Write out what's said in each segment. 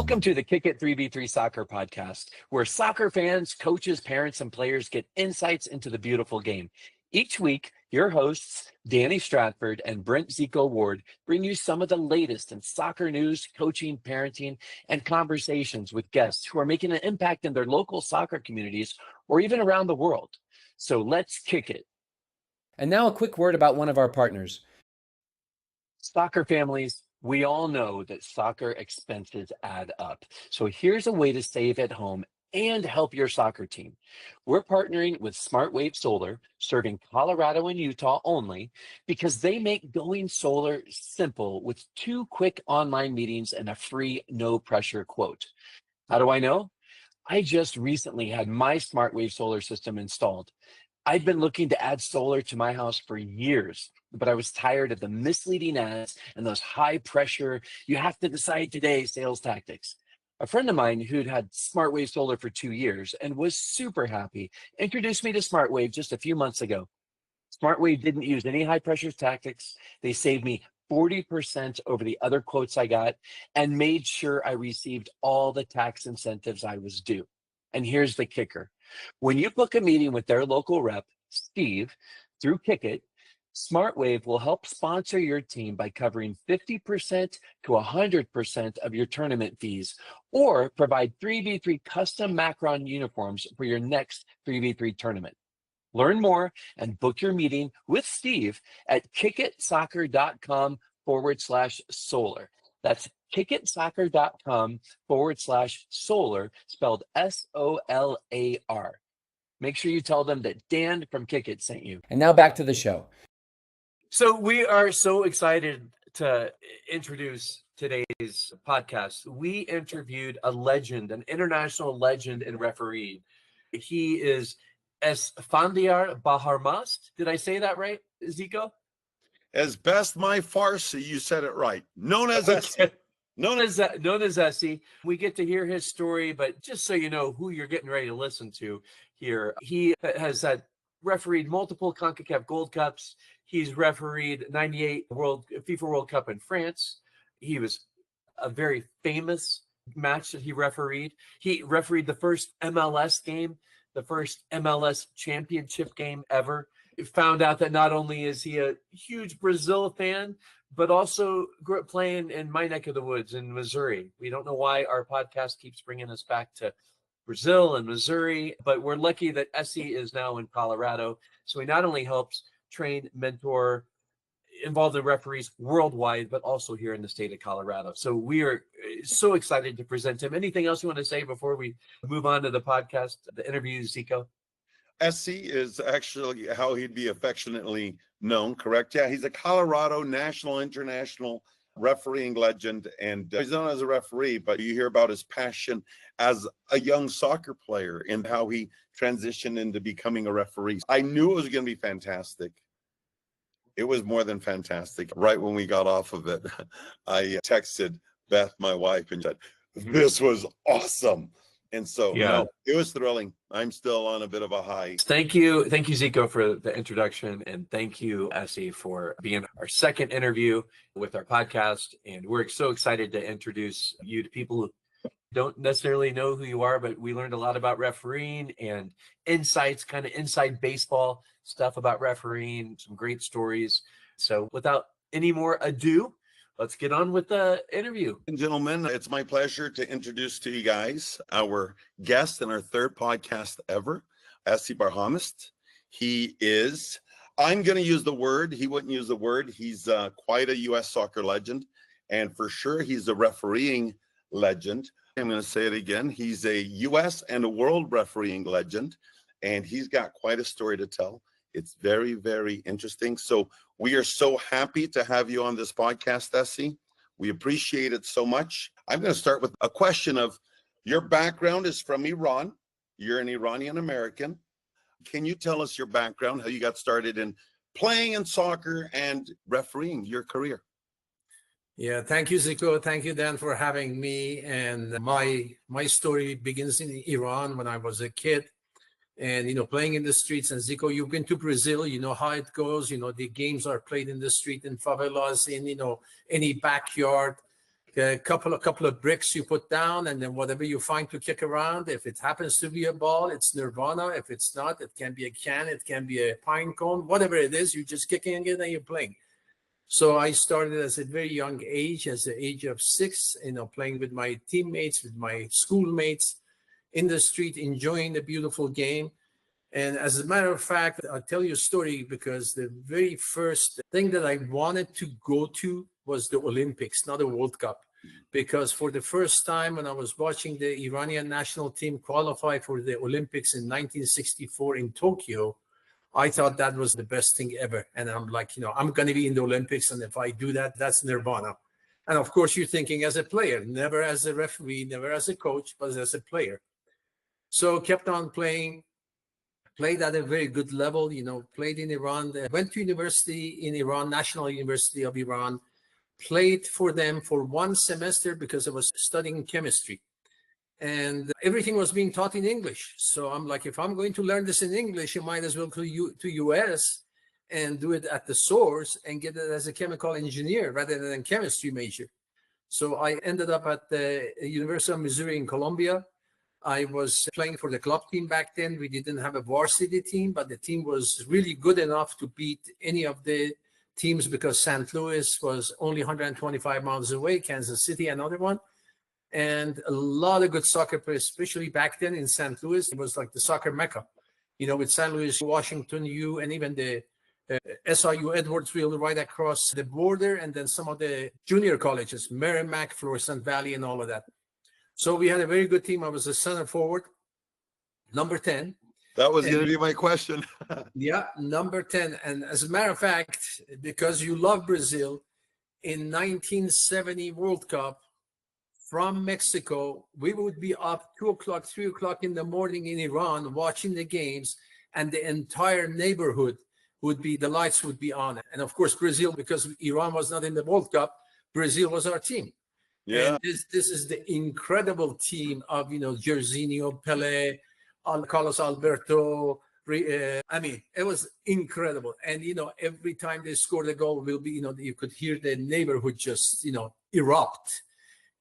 Welcome to the Kick It 3v3 Soccer Podcast, where soccer fans, coaches, parents, and players get insights into the beautiful game. Each week, your hosts, Dan Stratford and Brent Zico Ward, bring you some of the latest in soccer news, coaching, parenting, and conversations with guests who are making an impact in their local soccer communities or even around the world. So let's kick it. And now a quick word about one of our partners. Soccer families, we all know that soccer expenses add up. So here's a way to save at home and help your soccer team. We're partnering with SmartWave Solar, serving Colorado and Utah only, because they make going solar simple with 2 quick online meetings and a free no pressure quote. How do I know? I just recently had my SmartWave solar system installed. I've been looking to add solar to my house for years, but I was tired of the misleading ads and those high pressure, you have to decide today sales tactics. A friend of mine who'd had SmartWave solar for 2 years and was super happy introduced me to SmartWave just a few months ago. SmartWave didn't use any high pressure tactics. They saved me 40% over the other quotes I got and made sure I received all the tax incentives I was due. And here's the kicker. When you book a meeting with their local rep, Steve, through Kickit, SmartWave will help sponsor your team by covering 50% to 100% of your tournament fees, or provide 3v3 custom Macron uniforms for your next 3v3 tournament. Learn more and book your meeting with Steve at kickitsoccer.com/solar. That's kickitsoccer.com/solar, spelled SOLAR. Make sure you tell them that Dan from Kickit sent you. And now back to the show. So we are so excited to introduce today's podcast. We interviewed a legend, an international legend in refereeing. He is Esse Baharmast. Did I say that right, Zico? As best my Farsi, you said it right. Known as Esse. Known as Esse. We get to hear his story, but just so you know who you're getting ready to listen to here, he has refereed multiple CONCACAF Gold Cups. He's refereed 98 FIFA World Cup in France. He was a very famous match that he refereed. He refereed the first MLS game, the first MLS Championship game ever. Found out that not only is he a huge Brazil fan, but also grew up playing in my neck of the woods in Missouri. We don't know why our podcast keeps bringing us back to Brazil and Missouri, but we're lucky that Esse is now in Colorado. So he not only helps train, mentor, involved in referees worldwide, but also here in the state of Colorado. So we are so excited to present him. Anything else you want to say before we move on to the podcast, the interview, Zico? Esse is actually how he'd be affectionately known, correct? Yeah, he's a Colorado national, international refereeing legend, and he's known as a referee, but you hear about his passion as a young soccer player and how he transitioned into becoming a referee. I knew it was going to be fantastic. It was more than fantastic. Right when we got off of it, I texted Beth, my wife, and said, this was awesome. And so it was thrilling. I'm still on a bit of a high. Thank you, Zico, for the introduction, and thank you, Esse, for being our second interview with our podcast. And we're so excited to introduce you to people who don't necessarily know who you are, but we learned a lot about refereeing and insights, kind of inside baseball stuff about refereeing, some great stories. So without any more ado, let's get on with the interview. And gentlemen, it's my pleasure to introduce to you guys our guest in our third podcast ever, Esse Baharmast. He is, I'm going to use the word, he wouldn't use the word. He's quite a U.S. soccer legend. And for sure, he's a refereeing legend. I'm going to say it again. He's a U.S. and a world refereeing legend. And he's got quite a story to tell. It's very, very interesting. So we are so happy to have you on this podcast, Esse. We appreciate it so much. I'm going to start with a question of your background is from Iran. You're an Iranian American. Can you tell us your background, how you got started in playing in soccer and refereeing your career? Yeah, thank you, Zico. Thank you, Dan, for having me. And my story begins in Iran when I was a kid. And, playing in the streets. And Zico, you've been to Brazil, you know how it goes. The games are played in the street, in favelas, in, any backyard. a couple of bricks you put down, and then whatever you find to kick around. If it happens to be a ball, it's nirvana. If it's not, it can be a can, it can be a pine cone, whatever it is, you're just kicking it and you're playing. So I started as a very young age, as the age of 6, playing with my teammates, with my schoolmates in the street, enjoying the beautiful game. And as a matter of fact, I'll tell you a story, because the very first thing that I wanted to go to was the Olympics, not a World Cup. Because for the first time, when I was watching the Iranian national team qualify for the Olympics in 1964 in Tokyo, I thought that was the best thing ever. And I'm like, I'm going to be in the Olympics. And if I do that, that's nirvana. And of course, you're thinking as a player, never as a referee, never as a coach, but as a player. So kept on playing, played at a very good level, played in Iran, went to university in Iran, National University of Iran, played for them for 1 semester because I was studying chemistry. And everything was being taught in English. So I'm like, if I'm going to learn this in English, you might as well go to US and do it at the source and get it as a chemical engineer rather than a chemistry major. So I ended up at the University of Missouri in Columbia. I was playing for the club team back then. We didn't have a varsity team, but the team was really good enough to beat any of the teams, because St. Louis was only 125 miles away, Kansas City, another one. And a lot of good soccer players, especially back then in St. Louis. It was like the soccer mecca, with St. Louis, Washington U, and even the SIU Edwardsville right across the border, and then some of the junior colleges, Merrimack, Florissant Valley, and all of that. So we had a very good team. I was a center forward, number 10. That was going to be my question. Yeah, number 10. And as a matter of fact, because you love Brazil, in 1970 World Cup, from Mexico, we would be up 2 o'clock, 3 o'clock in the morning in Iran watching the games, and the entire neighborhood the lights would be on. And of course, Brazil, because Iran was not in the World Cup, Brazil was our team. Yeah. And this is the incredible team of, Jairzinho, Pelé, Carlos Alberto. It was incredible. And, every time they scored a goal, you could hear the neighborhood just, erupt.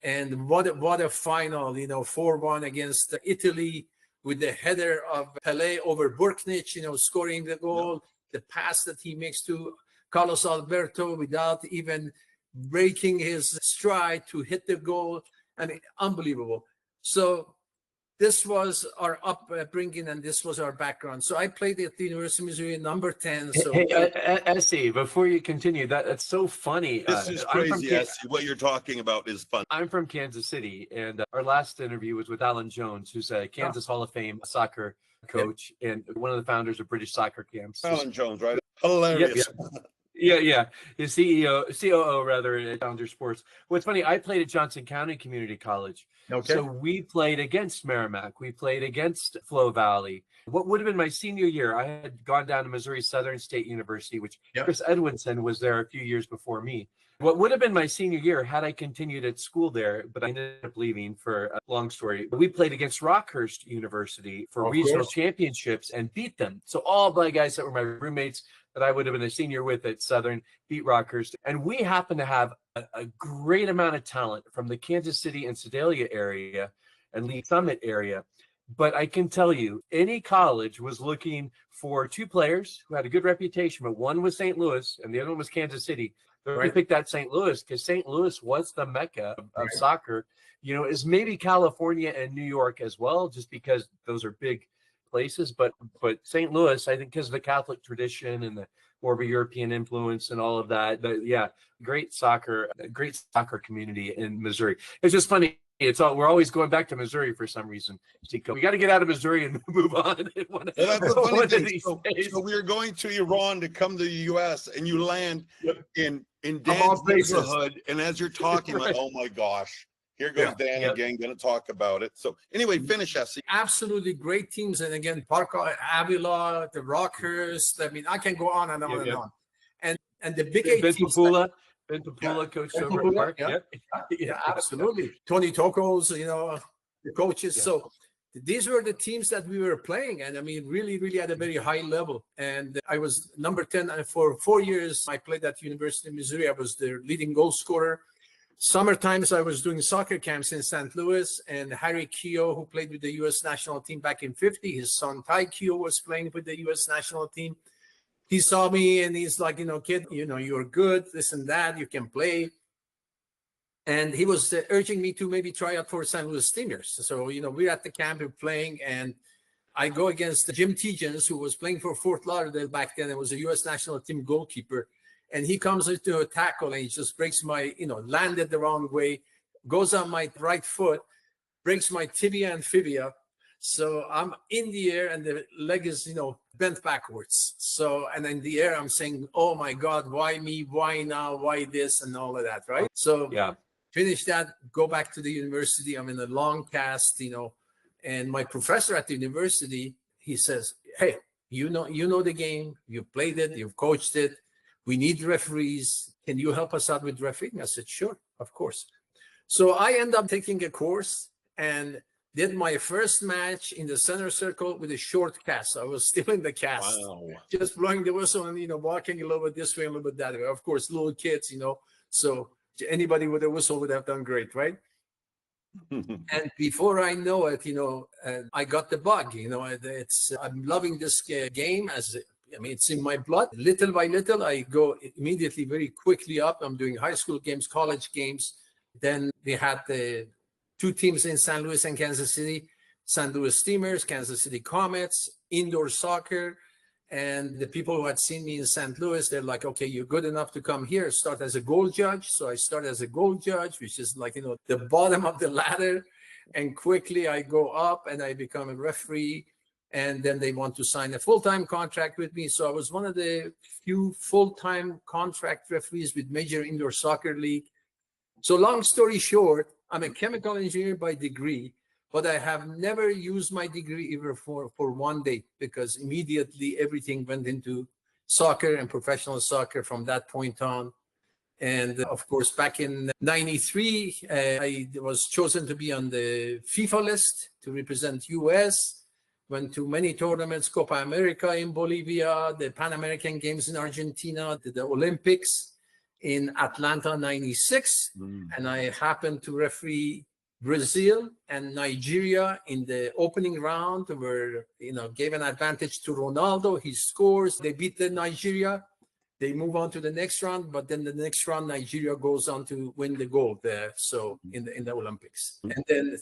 And what a final, 4-1 against Italy, with the header of Pelé over Burknich, scoring the goal, the pass that he makes to Carlos Alberto without even breaking his stride to hit the goal. Unbelievable. So this was our upbringing, and this was our background. So I played at the University of Missouri, number 10. So Esse, before you continue, that's so funny. This is crazy, Esse. What you're talking about is fun. I'm from Kansas City, and our last interview was with Alan Jones, who's a Kansas Hall of Fame soccer coach and one of the founders of British Soccer Camps. Alan Jones, right? Hilarious. Yeah. His COO rather, at Challenger Sports. What's funny, I played at Johnson County Community College. Okay. So we played against Merrimack. We played against Flo Valley. What would have been my senior year, I had gone down to Missouri Southern State University, which Chris Edwinson was there a few years before me. What would have been my senior year had I continued at school there, but I ended up leaving for a long story. We played against Rockhurst University for regional championships and beat them. So all my guys that were my roommates that I would have been a senior with at Southern beat Rockhurst. And we happen to have a great amount of talent from the Kansas City and Sedalia area and Lee Summit area. But I can tell you, any college was looking for 2 players who had a good reputation, but one was St. Louis and the other one was Kansas City. We picked out St. Louis because St. Louis was the mecca of soccer. Is maybe California and New York as well, just because those are big places. But St. Louis, I think, because of the Catholic tradition and the more of a European influence and all of that. Great soccer community in Missouri. It's just funny. We're always going back to Missouri for some reason. We got to get out of Missouri and move on. That's the funny thing. So we are going to Iran to come to the U.S. and you land in Dan's neighborhood. And as you're talking, like, oh my gosh, here goes Dan again, going to talk about it. So anyway, finish, Esse. Absolutely great teams. And again, Parker Avila, the Rockhurst. I can go on and on and on. And the Big 8 teams. Ben Papula coached over at Park. Yeah, absolutely. Tony Tokos, the coaches. Yeah. So these were the teams that we were playing. And really, really at a very high level. And I was number 10 for 4 years. I played at University of Missouri. I was their leading goal scorer. Summer times, I was doing soccer camps in St. Louis, and Harry Keogh, who played with the U.S. national team back in '50, his son Ty Keogh was playing with the U.S. national team. He saw me and he's like, kid, you're good, this and that, you can play. And he was urging me to maybe try out for St. Louis Steamers. So, we're at the camp, we're playing, and I go against Jim Tegens, who was playing for Fort Lauderdale back then. It was a U.S. national team goalkeeper. And he comes into a tackle and he just breaks my, landed the wrong way, goes on my right foot, breaks my tibia and fibia. So I'm in the air and the leg is, bent backwards. So, and in the air, I'm saying, oh my God, why me? Why now? Why this? And all of that, right? So Yeah. finish that, go back to the university. I'm in a long cast, and my professor at the university, he says, hey, you know the game, you played it, you've coached it. We need referees. Can you help us out with refereeing? I said, sure, of course. So I end up taking a course and did my first match in the center circle with a short cast. I was still in the cast, just blowing the whistle and, walking a little bit this way, a little bit that way. Of course, little kids, so anybody with a whistle would have done great, right? And before I know it, I got the bug, I'm loving this game it's in my blood. Little by little, I go immediately very quickly up. I'm doing high school games, college games. Then we had the two teams in St. Louis and Kansas City, St. Louis Steamers, Kansas City Comets, indoor soccer. And the people who had seen me in St. Louis, they're like, okay, you're good enough to come here, start as a goal judge. So I start as a goal judge, which is like, the bottom of the ladder. And quickly I go up and I become a referee. And then they want to sign a full-time contract with me. So I was one of the few full-time contract referees with Major Indoor Soccer League. So long story short, I'm a chemical engineer by degree, but I have never used my degree ever for one day, because immediately everything went into soccer and professional soccer from that point on. And of course, back in '93, I was chosen to be on the FIFA list to represent US. Went to many tournaments, Copa America in Bolivia, the Pan American Games in Argentina, the Olympics in Atlanta '96. And I happened to referee Brazil and Nigeria in the opening round, where, gave an advantage to Ronaldo. He scores, they beat the Nigeria. They move on to the next round, but then the next round, Nigeria goes on to win the gold there. So in the Olympics. And then,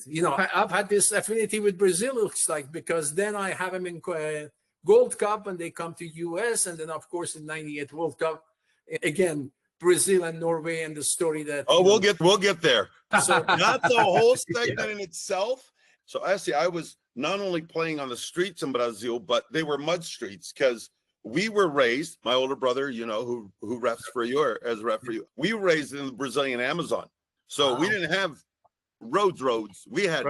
I've had this affinity with Brazil, looks like, because then I have them in Gold Cup and they come to US. And then, of course, in '98 World Cup, again, Brazil and Norway, and the story that. Oh, we'll get there. So that's a whole segment in itself. So actually, I was not only playing on the streets in Brazil, but they were mud streets, because we were raised, my older brother, who refs for you, or as a ref for you, we were raised in the Brazilian Amazon. So we didn't have roads. We had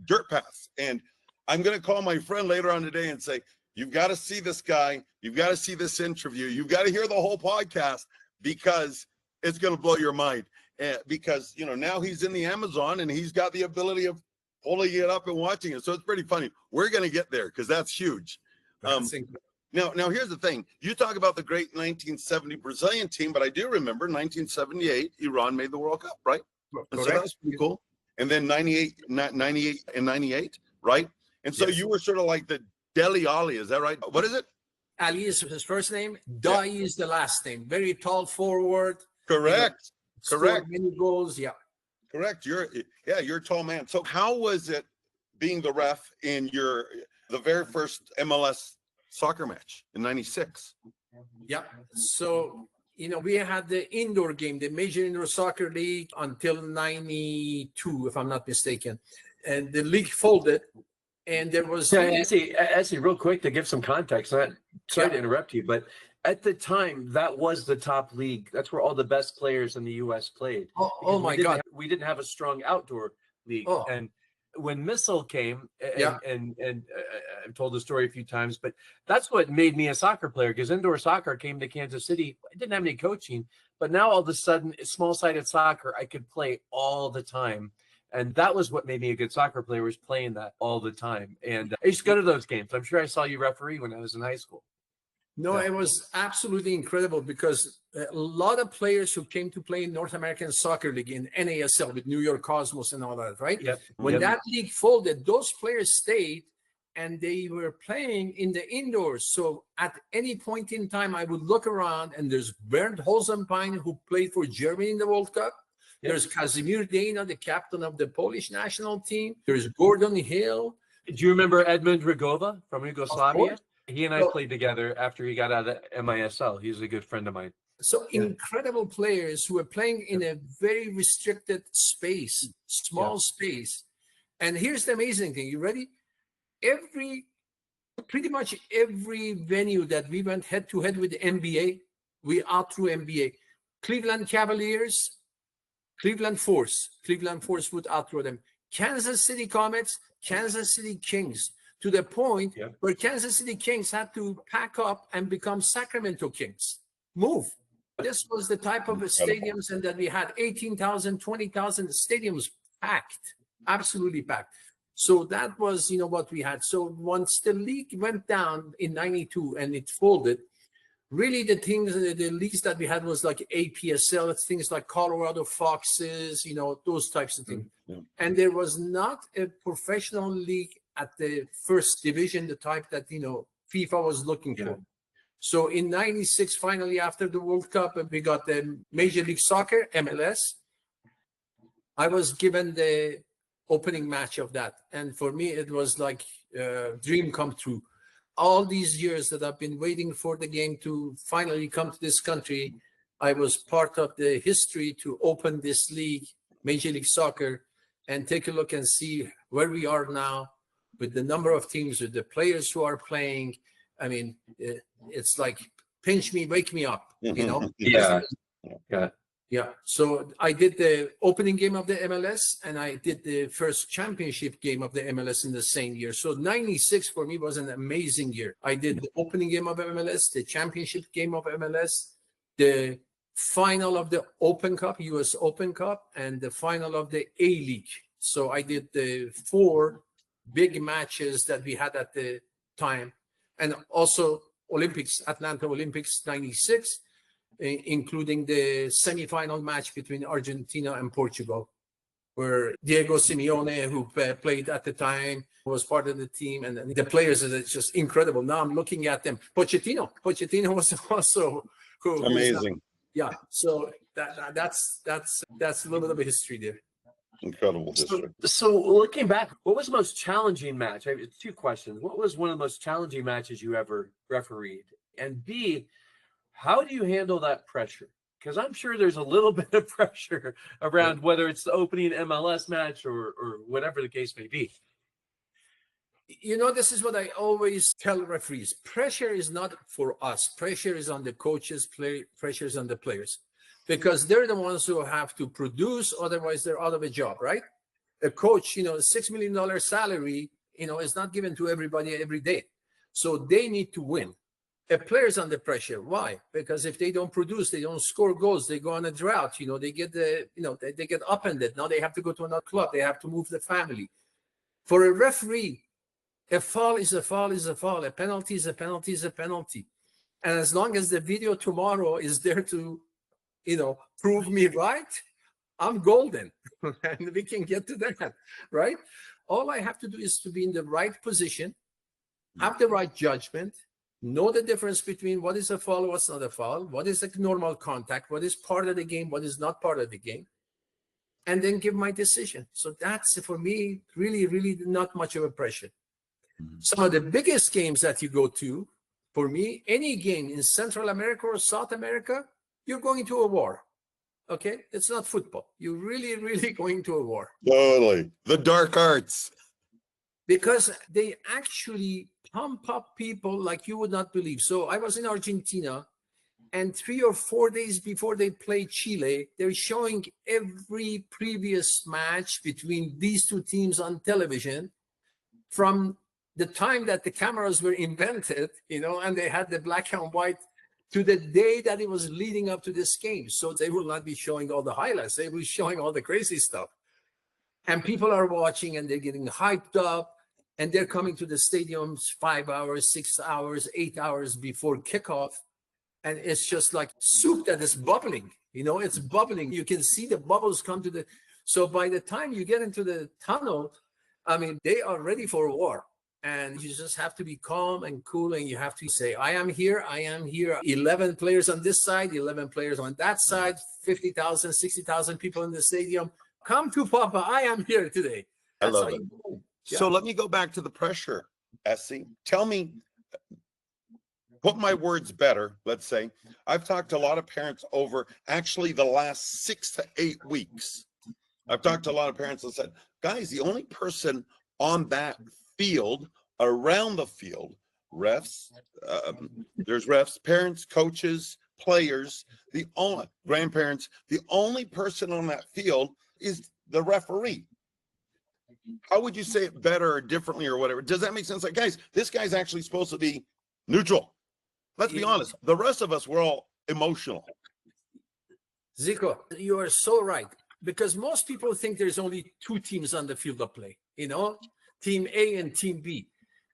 dirt paths. And I'm going to call my friend later on today and say, you've got to see this guy. You've got to see this interview. You've got to hear the whole podcast, because it's going to blow your mind. Because, now he's in the Amazon and he's got the ability of pulling it up and watching it. So it's pretty funny. We're going to get there, because that's huge. Now, here's the thing. You talk about the great 1970 Brazilian team, but I do remember 1978, Iran made the World Cup, right? And so that's pretty cool. And then 98 and 98, right? And so you were sort of like the Dele Ali, is that right? What is it? Ali is his first name. Dai is the last name. Very tall forward. Correct. Correct. Many goals. Yeah. Correct. You're a tall man. So how was it being the ref in the very first MLS soccer match in '96? Yeah. So, we had the indoor game, the Major Indoor Soccer League, until '92, if I'm not mistaken. And the league folded. And there was Actually, real quick, to give some context, sorry to interrupt you, but at the time, that was the top league. That's where all the best players in the U.S. played. Oh my God. We didn't have a strong outdoor league. And when Missile came, and I've told the story a few times, but that's what made me a soccer player, because indoor soccer came to Kansas City. I didn't have any coaching, but now all of a sudden, small-sided soccer, I could play all the time. And that was what made me a good soccer player, was playing that all the time. And I used to go to those games. I'm sure I saw you referee when I was in high school. No, it was absolutely incredible because a lot of players who came to play in North American Soccer League in NASL with New York Cosmos and all that, right? Yep. When that league folded, those players stayed and they were playing in the indoors. So at any point in time, I would look around and there's Bernd Holzenbein, who played for Germany in the World Cup. Yep. There's Kazimir Dejna, the captain of the Polish national team. There's Gordon Hill. Do you remember Edmund Rugova from Yugoslavia? He and I So- played together after he got out of MISL. He's a good friend of mine. So incredible players who were playing in a very restricted space, small space. And here's the amazing thing. You ready? Pretty much every venue that we went head to head with the NBA, we outthrew NBA. Cleveland Cavaliers, Cleveland Force would outthrow them. Kansas City Comets, Kansas City Kings, to the point where Kansas City Kings had to pack up and become Sacramento Kings. Move. This was the type of stadiums, and that we had 18,000, 20,000 stadiums packed, absolutely packed. So that was, what we had. So once the league went down in 92 and it folded, really the leagues that we had was like APSL, things like Colorado Foxes, those types of things. And there was not a professional league at the first division, the type that, FIFA was looking for. So in 96, finally, after the World Cup, we got the Major League Soccer, MLS. I was given the opening match of that. And for me, it was like a dream come true. All these years that I've been waiting for the game to finally come to this country, I was part of the history to open this league, Major League Soccer, and take a look and see where we are now with the number of teams, with the players who are playing. I mean, it's like pinch me, wake me up, Yeah. So I did the opening game of the MLS and I did the first championship game of the MLS in the same year. So 96 for me was an amazing year. I did the opening game of MLS, the championship game of MLS, the final of the Open Cup, US Open Cup, and the final of the A-League. So I did the 4 big matches that we had at the time. And also Olympics, Atlanta Olympics 96, including the semifinal match between Argentina and Portugal, where Diego Simeone, who played at the time, was part of the team. And the players are just incredible. Now I'm looking at them. Pochettino was also amazing. So that's a little bit of a history there. Incredible history. So looking back, what was the most challenging match? I have 2 questions. What was one of the most challenging matches you ever refereed? And B, how do you handle that pressure? Because I'm sure there's a little bit of pressure around whether it's the opening MLS match or whatever the case may be. This is what I always tell referees. Pressure is not for us. Pressure is on the coaches, pressure is on the players. Because they're the ones who have to produce, otherwise they're out of a job, right? A coach, $6 million salary, is not given to everybody every day. So they need to win. A player's under pressure. Why? Because if they don't produce, they don't score goals, they go on a drought, they get they get upended. Now they have to go to another club. They have to move the family. For a referee, a foul is a foul is a foul. A penalty is a penalty is a penalty. And as long as the video tomorrow is there to, prove me right, I'm golden. And we can get to that, right? All I have to do is to be in the right position, have the right judgment, know the difference between what is a foul, what's not a foul, what is a normal contact, what is part of the game, what is not part of the game, and then give my decision. So that's, for me, really, really not much of a pressure. Some of the biggest games that you go to, for me, any game in Central America or South America, you're going to a war. Okay? It's not football. You're really, really going to a war. Totally. The dark arts. Because they actually pump up people like you would not believe. So I was in Argentina, and 3 or 4 days before they play Chile, they're showing every previous match between these 2 teams on television from the time that the cameras were invented, and they had the black and white, to the day that it was leading up to this game. So they will not be showing all the highlights. They will be showing all the crazy stuff. And people are watching and they're getting hyped up. and they're coming to the stadiums 5 hours, 6 hours, 8 hours before kickoff. And it's just like soup that is bubbling, it's bubbling. You can see the bubbles come to the, so by the time you get into the tunnel, I mean, they are ready for war. And you just have to be calm and cool. And you have to say, I am here. 11 players on this side, 11 players on that side, 50,000, 60,000 people in the stadium. Come to Papa. I am here today. I That's love how it. you do. So let me go back to the pressure, Esse. Tell me, put my words better, let's say. I've talked to a lot of parents over actually the last 6 to 8 weeks. I've talked to a lot of parents and said, guys, the only person on that field, around the field, refs, there's refs, parents, coaches, players, the only grandparents, the only person on that field is the referee. How would you say it better or differently or whatever? Does that make sense? Like, guys, this guy's actually supposed to be neutral. Let's be honest. The rest of us, we're all emotional. Zico, you are so right. Because most people think there's only 2 teams on the field of play, Team A and Team B.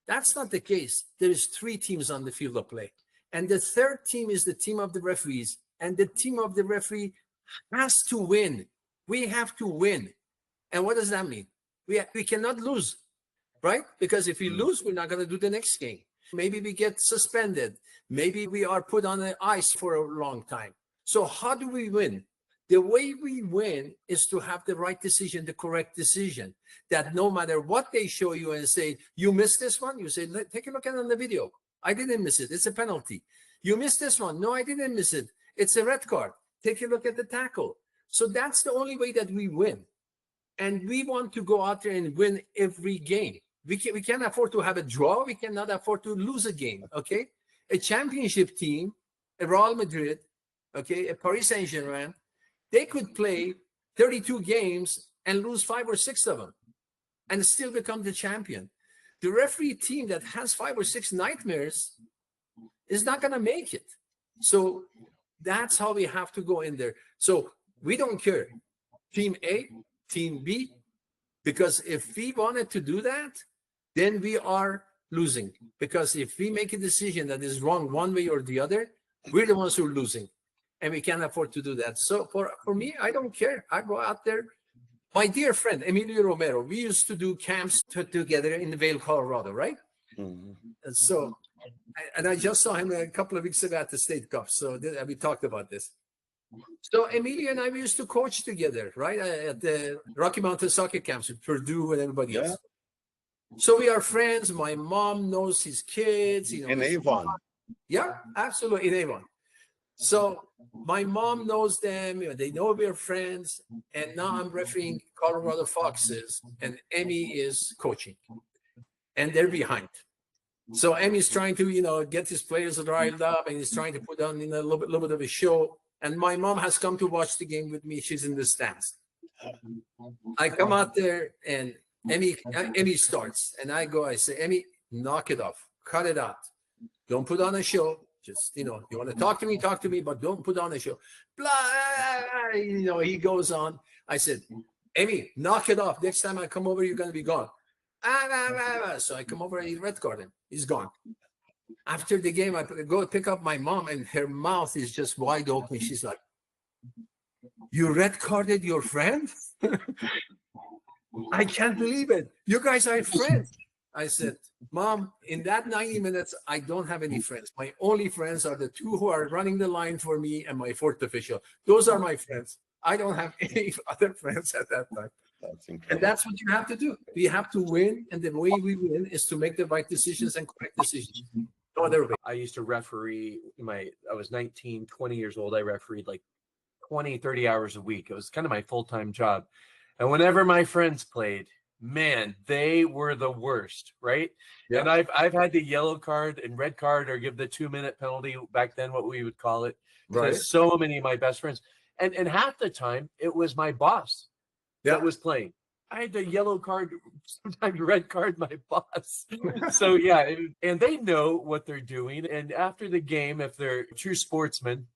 That's not the case. There's 3 teams on the field of play. And the third team is the team of the referees. And the team of the referee has to win. We have to win. And what does that mean? We cannot lose, right? Because if we lose, we're not going to do the next game. Maybe we get suspended. Maybe we are put on the ice for a long time. So how do we win? The way we win is to have the right decision, the correct decision, that no matter what they show you and say, you missed this one, you say, take a look at it on the video. I didn't miss it. It's a penalty. You missed this one. No, I didn't miss it. It's a red card. Take a look at the tackle. So that's the only way that we win. And we want to go out there and win every game. We can't afford to have a draw. We cannot afford to lose a game, okay? A championship team, a Real Madrid, okay, a Paris Saint-Germain, they could play 32 games and lose 5 or 6 of them and still become the champion. The referee team that has 5 or 6 nightmares is not going to make it. So that's how we have to go in there. So we don't care. Team A, Team B, because if we wanted to do that, then we are losing. Because if we make a decision that is wrong one way or the other, we're the ones who are losing. And we can't afford to do that. So for me, I don't care. I go out there. My dear friend, Emilio Romero, we used to do camps together in Vail, Colorado, right? Mm-hmm. And so, and I just saw him a couple of weeks ago at the State Cup. So we talked about this. So Emilio and I, we used to coach together, right? At the Rocky Mountain soccer camps with Purdue and everybody else. So we are friends. My mom knows his kids. In Avon. Yeah, absolutely, in Avon. So my mom knows them, they know we're friends, and now I'm refereeing Colorado Foxes, and Emmy is coaching, and they're behind. So Emmy's trying to, get his players riled up, and he's trying to put on a little bit of a show. And my mom has come to watch the game with me. She's in the stands. I come out there, and Emmy starts, and I say, Emmy, knock it off, cut it out, don't put on a show. Just, you want to talk to me, but don't put on a show. Blah, he goes on. I said, Emmy, knock it off. Next time I come over, you're going to be gone. So I come over and he red card him. He's gone. After the game, I go pick up my mom, and her mouth is just wide open. She's like, you red carded your friend? I can't believe it. You guys are friends. I said, Mom, in that 90 minutes, I don't have any friends. My only friends are the 2 who are running the line for me and my 4th official. Those are my friends. I don't have any other friends at that time. That's incredible. And that's what you have to do. We have to win. And the way we win is to make the right decisions and correct decisions. No other way. I used to referee I was 19, 20 years old. I refereed like 20, 30 hours a week. It was kind of my full-time job. And whenever my friends played, man, they were the worst, right? Yeah. And I've had the yellow card and red card, or give the 2-minute penalty back then, what we would call it. Right. So many of my best friends. And half the time it was my boss that was playing. I had the yellow card, sometimes red card, my boss. So yeah, and they know what they're doing. And after the game, if they're true sportsmen,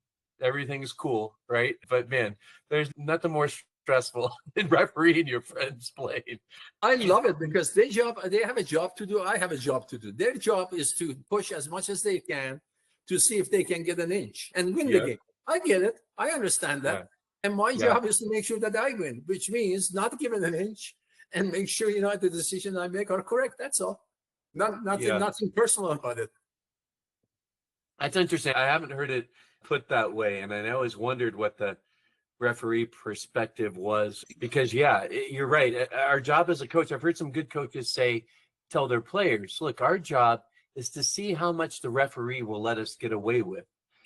everything's cool, right? But man, there's nothing more stressful than refereeing your friends playing. I love it because they have a job to do. I have a job to do. Their job is to push as much as they can to see if they can get an inch and win the Yeah. game. I get it. I understand that. Yeah. And my Yeah. job is to make sure that I win, which means not give it an inch and make sure, the decisions I make are correct. That's all. Nothing personal about it. That's interesting. I haven't heard it put that way. And I always wondered what the referee perspective was because, you're right. Our job as a coach, I've heard some good coaches tell their players, look, our job is to see how much the referee will let us get away with.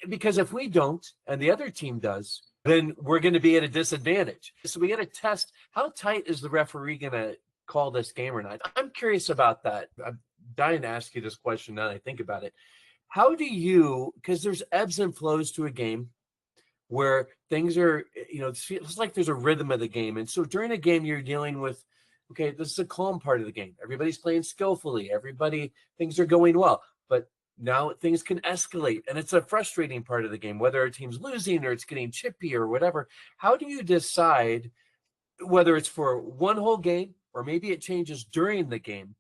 Because if we don't, and the other team does, then we're going to be at a disadvantage. So we got to test how tight is the referee going to call this game or not. I'm curious about that. I'm dying to ask you this question now that I think about it. How do you, because there's ebbs and flows to a game where things are, it's like there's a rhythm of the game. And so during a game, you're dealing with, okay, this is a calm part of the game. Everybody's playing skillfully. Things are going well. But now things can escalate. And it's a frustrating part of the game, whether a team's losing or it's getting chippy or whatever. How do you decide whether it's for one whole game or maybe it changes during the game?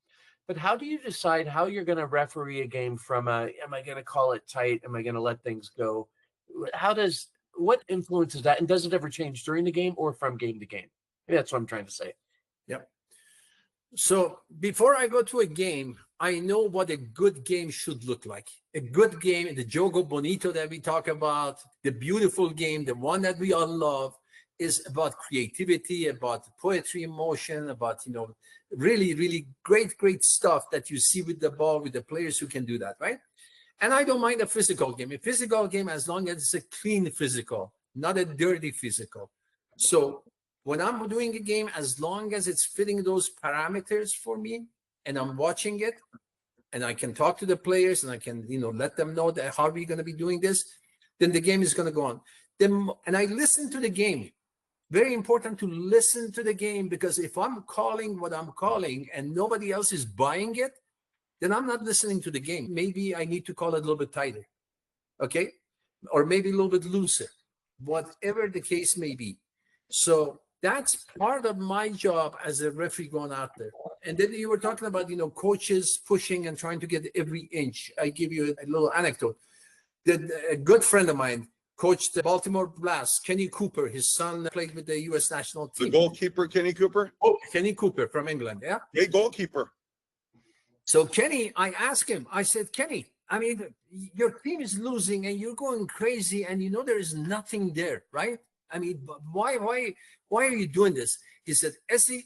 But how do you decide how you're going to referee a game from am I going to call it tight? Am I going to let things go? What influences that? And does it ever change during the game or from game to game? Maybe that's what I'm trying to say. Yep. So before I go to a game, I know what a good game should look like. A good game, the Jogo Bonito that we talk about, the beautiful game, the one that we all love, is about creativity, about poetry in motion, about, really, really great stuff that you see with the ball, with the players who can do that, right? And I don't mind a physical game. A physical game, as long as it's a clean physical, not a dirty physical. So when I'm doing a game, as long as it's fitting those parameters for me, and I'm watching it, and I can talk to the players, and I can, let them know that how are we going to be doing this, then the game is going to go on. And I listen to the game. Very important to listen to the game, because if I'm calling what I'm calling and nobody else is buying it, then I'm not listening to the game. Maybe I need to call it a little bit tighter, okay? Or maybe a little bit looser, whatever the case may be. So that's part of my job as a referee going out there. And then you were talking about, coaches pushing and trying to get every inch. I give you a little anecdote. A good friend of mine coached the Baltimore Blast, Kenny Cooper. His son played with the U.S. national team. The goalkeeper, Kenny Cooper? Oh, Kenny Cooper from England, yeah? Great goalkeeper. So Kenny, I asked him, I said, Kenny, I mean, your team is losing and you're going crazy and there is nothing there, right? I mean, why are you doing this? He said, Esse,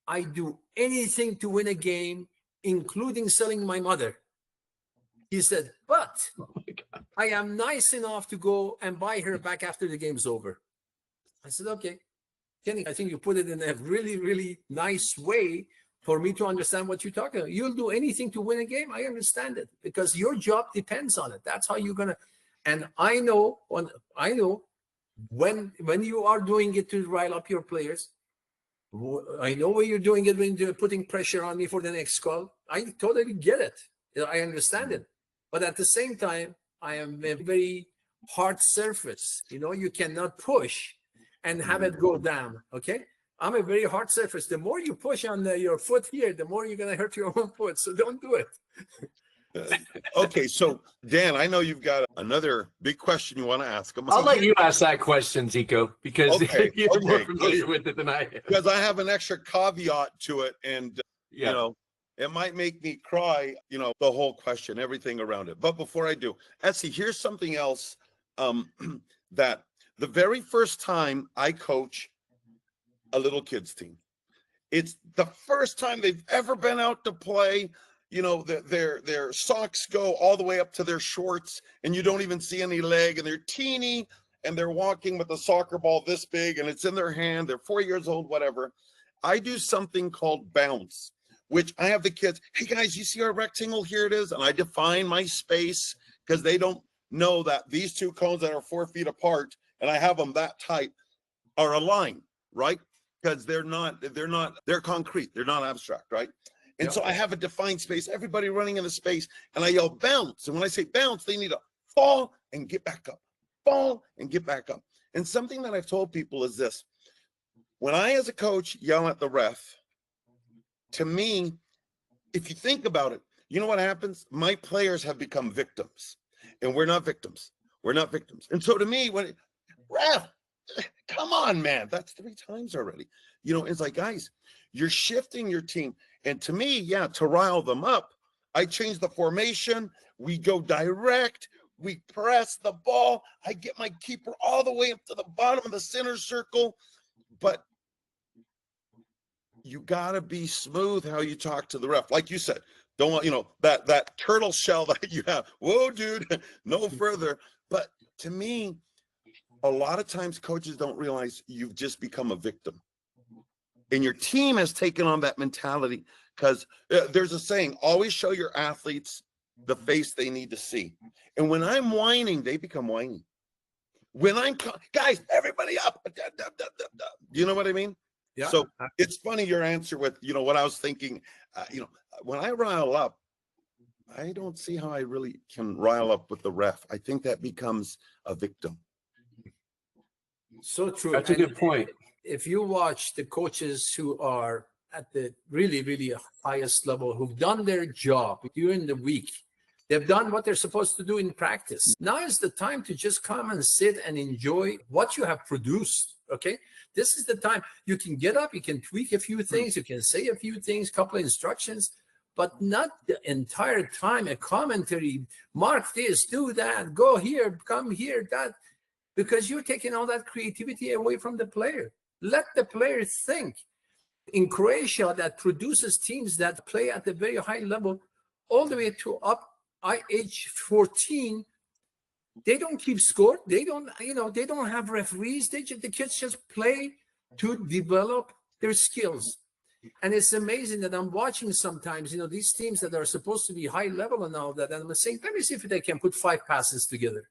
I do anything to win a game, including selling my mother. He said, but I am nice enough to go and buy her back after the game's over. I said, okay, Kenny, I think you put it in a really, really nice way for me to understand what you're talking about. You'll do anything to win a game. I understand it because your job depends on it. That's how you're going to. And I know when you are doing it to rile up your players. I know when you're doing it when you're putting pressure on me for the next call. I totally get it. I understand it. But at the same time, I am a very hard surface. You cannot push and have it go down. Okay. I'm a very hard surface. The more you push on your foot here, the more you're going to hurt your own foot. So don't do it. Okay, so Dan, I know you've got another big question you want to ask him. I'll let you ask that question, Zico, because you're more familiar with it than I am. Because I have an extra caveat to it, and it might make me cry. The whole question, everything around it. But before I do, Esse, here's something else that the very first time I coach a little kids team, it's the first time they've ever been out to play. Their socks go all the way up to their shorts and you don't even see any leg, and they're teeny and they're walking with a soccer ball this big and it's in their hand. They're 4 years old, whatever. I do something called bounce, which I have the kids, hey guys, you see our rectangle? Here it is. And I define my space because they don't know that these two cones that are 4 feet apart and I have them that tight are aligned, right? Because they're concrete. They're not abstract, right? And so I have a defined space, everybody running in the space, and I yell bounce. And when I say bounce, they need to fall and get back up, fall and get back up. And something that I've told people is this: When I, as a coach, yell at the ref, to me, if you think about it, you know what happens? My players have become victims, and we're not victims. We're not victims. And so to me, when ref, come on, man, that's 3 times already. You know, it's like, guys, you're shifting your team. And to me, yeah, to rile them up, I change the formation. We go direct. We press the ball. I get my keeper all the way up to the bottom of the center circle. But you got to be smooth how you talk to the ref. Like you said, don't want, you know, that turtle shell that you have. Whoa, dude, no further. But to me, a lot of times coaches don't realize you've just become a victim. And your team has taken on that mentality, because there's a saying, always show your athletes the face they need to see. And when I'm whining, they become whiny. When I'm, guys, everybody up. You know what I mean? Yeah. So it's funny, your answer with, you know, what I was thinking, you know, when I rile up, I don't see how I really can rile up with the ref. I think that becomes a victim. So true. That's a good point. If you watch the coaches who are at the really, really highest level, who've done their job during the week, they've done what they're supposed to do in practice. Now is the time to just come and sit and enjoy what you have produced. Okay. This is the time you can get up, you can tweak a few things, you can say a few things, couple of instructions, but not the entire time a commentary, mark this, do that, go here, come here, that, because you're taking all that creativity away from the player. Let the player think. In Croatia, that produces teams that play at a very high level, all the way to up age 14, they don't keep score. They don't, you know, they don't have referees. The kids just play to develop their skills. And it's amazing that I'm watching sometimes, you know, these teams that are supposed to be high level and all that. And I'm saying, let me see if they can put 5 passes together.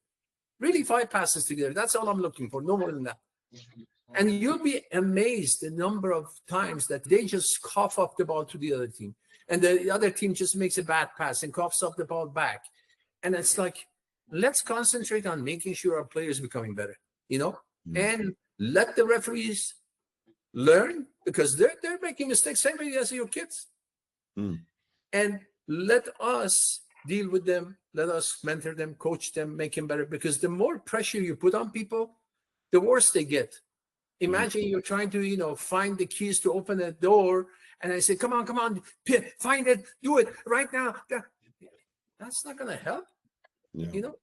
Really 5 passes together. That's all I'm looking for. No more than that. And you'll be amazed the number of times that they just cough up the ball to the other team. And the other team just makes a bad pass and coughs up the ball back. And it's like, let's concentrate on making sure our players are becoming better, you know, and let the referees learn, because they're making mistakes, same way as your kids. And let us deal with them. Let us mentor them, coach them, make them better, because the more pressure you put on people, the worse they get. Imagine you're trying to, you know, find the keys to open a door, and I say, come on, find it, do it right now. That's not going to help. You know,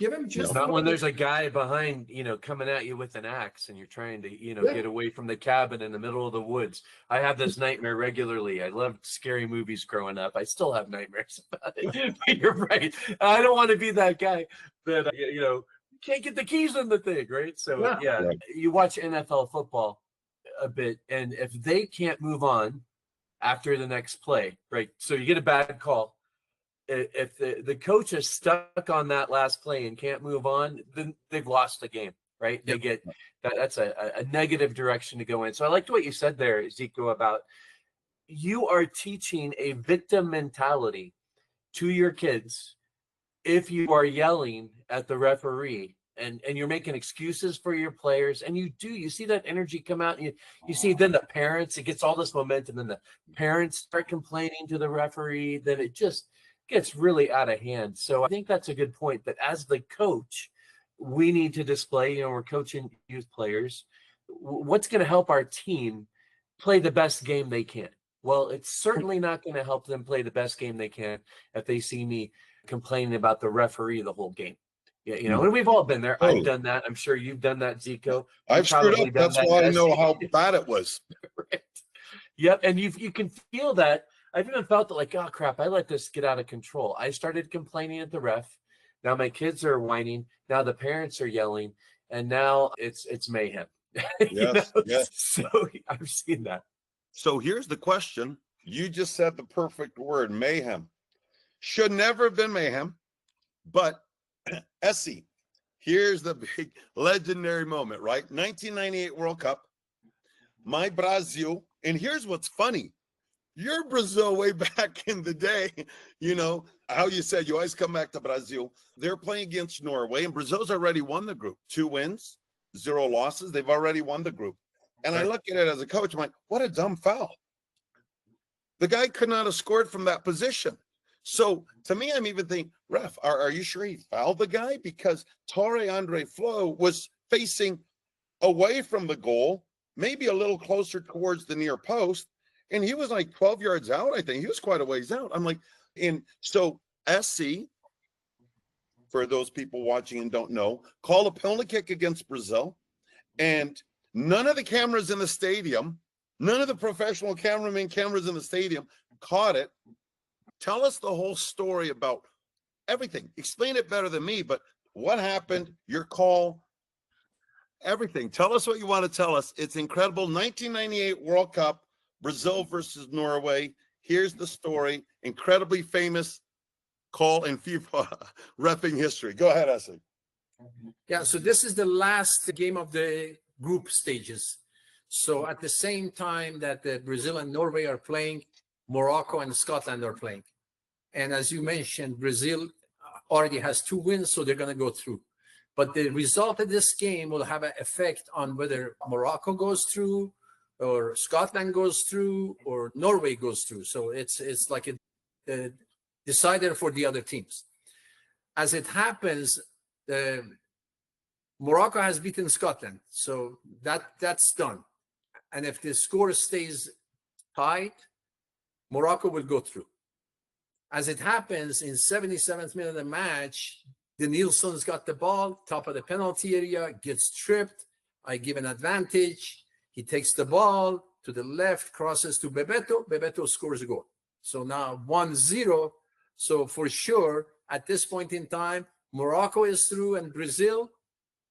give him just not when there's a guy behind, you know, coming at you with an axe and you're trying to, you know, get away from the cabin in the middle of the woods. I have this nightmare regularly. I loved scary movies growing up. I still have nightmares about it. But you're right. I don't want to be that guy that, you know, can't get the keys on the thing, right? So, you watch NFL football a bit, and if they can't move on after the next play, right? So you get a bad call. If the coach is stuck on that last play and can't move on, then they've lost the game, right? They get that's a negative direction to go in. So I liked what you said there, Zico, about you are teaching a victim mentality to your kids if you are yelling at the referee and you're making excuses for your players, and you see that energy come out, and you see then the parents, it gets all this momentum, and the parents start complaining to the referee, then it just gets really out of hand. So I think that's a good point, that as the coach, we need to display, you know, we're coaching youth players, what's going to help our team play the best game they can. Well, it's certainly not going to help them play the best game they can if they see me complaining about the referee the whole game. Yeah, you know, and we've all been there. I've done that. I'm sure you've done that, Zico. I've screwed up. That's why I know how bad it was. Right. Yep, and you can feel that. I've even felt it, like, oh crap, I let this get out of control. I started complaining at the ref. Now my kids are whining. Now the parents are yelling, and now it's mayhem. Yes. So I've seen that. So here's the question. You just said the perfect word, mayhem. Should never have been mayhem, but Esse, here's the big legendary moment, right? 1998 World Cup, my Brazil, and here's what's funny. Your Brazil way back in the day, you know, how you said you always come back to Brazil. They're playing against Norway, and Brazil's already won the group. 2 wins, 0 losses. They've already won the group. And I look at it as a coach, I'm like, what a dumb foul. The guy could not have scored from that position. So to me, I'm even thinking, ref, are you sure he fouled the guy? Because Torre Andre Flo was facing away from the goal, maybe a little closer towards the near post, and he was like 12 yards out, I think. He was quite a ways out. I'm like, and so SC, for those people watching and don't know, called a penalty kick against Brazil, and none of the cameras in the stadium, none of the professional cameramen cameras in the stadium caught it. Tell us the whole story about everything. Explain it better than me, but what happened, your call, everything. Tell us what you want to tell us. It's incredible. 1998 World Cup, Brazil versus Norway. Here's the story. Incredibly famous call in FIFA reffing history. Go ahead, Esse. Yeah, so this is the last game of the group stages. So at the same time that Brazil and Norway are playing, Morocco and Scotland are playing. And as you mentioned, Brazil already has 2 wins, so they're going to go through. But the result of this game will have an effect on whether Morocco goes through, or Scotland goes through, or Norway goes through. So it's like a decider for the other teams. As it happens, Morocco has beaten Scotland, so that's done. And if the score stays tied, Morocco will go through. As it happens, in 77th minute of the match, the Nielsen's got the ball, top of the penalty area, gets tripped. I give an advantage. He takes the ball to the left, crosses to Bebeto. Bebeto scores a goal. So now 1-0. So for sure, at this point in time, Morocco is through, and Brazil,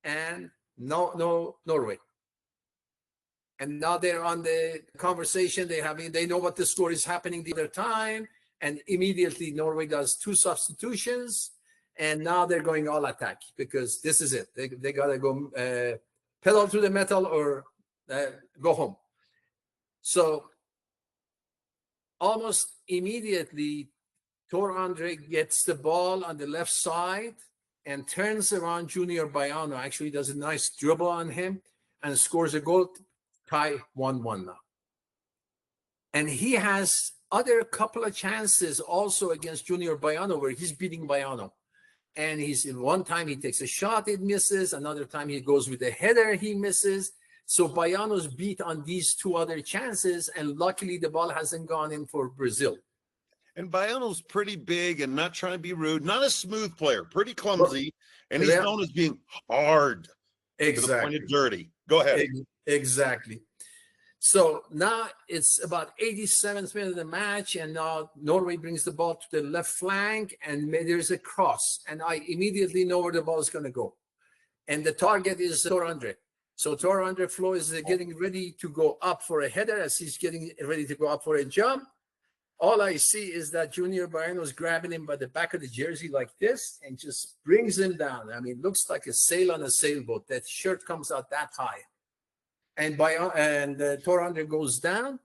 and no Norway. And now they're on the conversation. They know what the score is happening the other time. And immediately Norway does 2 substitutions. And now they're going all attack, because this is it. They got to go pedal to the metal or go home. So almost immediately, Tor Andre gets the ball on the left side and turns around Junior Baiano. Actually does a nice dribble on him and scores a goal, tie 1-1 now. And he has other couple of chances also against Junior Baiano where he's beating Baiano. And one time he takes a shot, it misses. Another time he goes with a header, he misses. So Baiano's beat on these 2 other chances, and luckily the ball hasn't gone in for Brazil. And Baiano's pretty big and not trying to be rude, not a smooth player, pretty clumsy, and he's known as being hard. Exactly. To the point of dirty. Go ahead. Exactly. So now it's about 87th minute of the match, and now Norway brings the ball to the left flank, and there's a cross, and I immediately know where the ball is going to go. And the target is Tor Andre. So Tor Andre Flo is getting ready to go up for a header. As he's getting ready to go up for a jump, all I see is that Junior Baiano is grabbing him by the back of the jersey like this and just brings him down. I mean, looks like a sail on a sailboat. That shirt comes out that high. And Tor Andre goes down,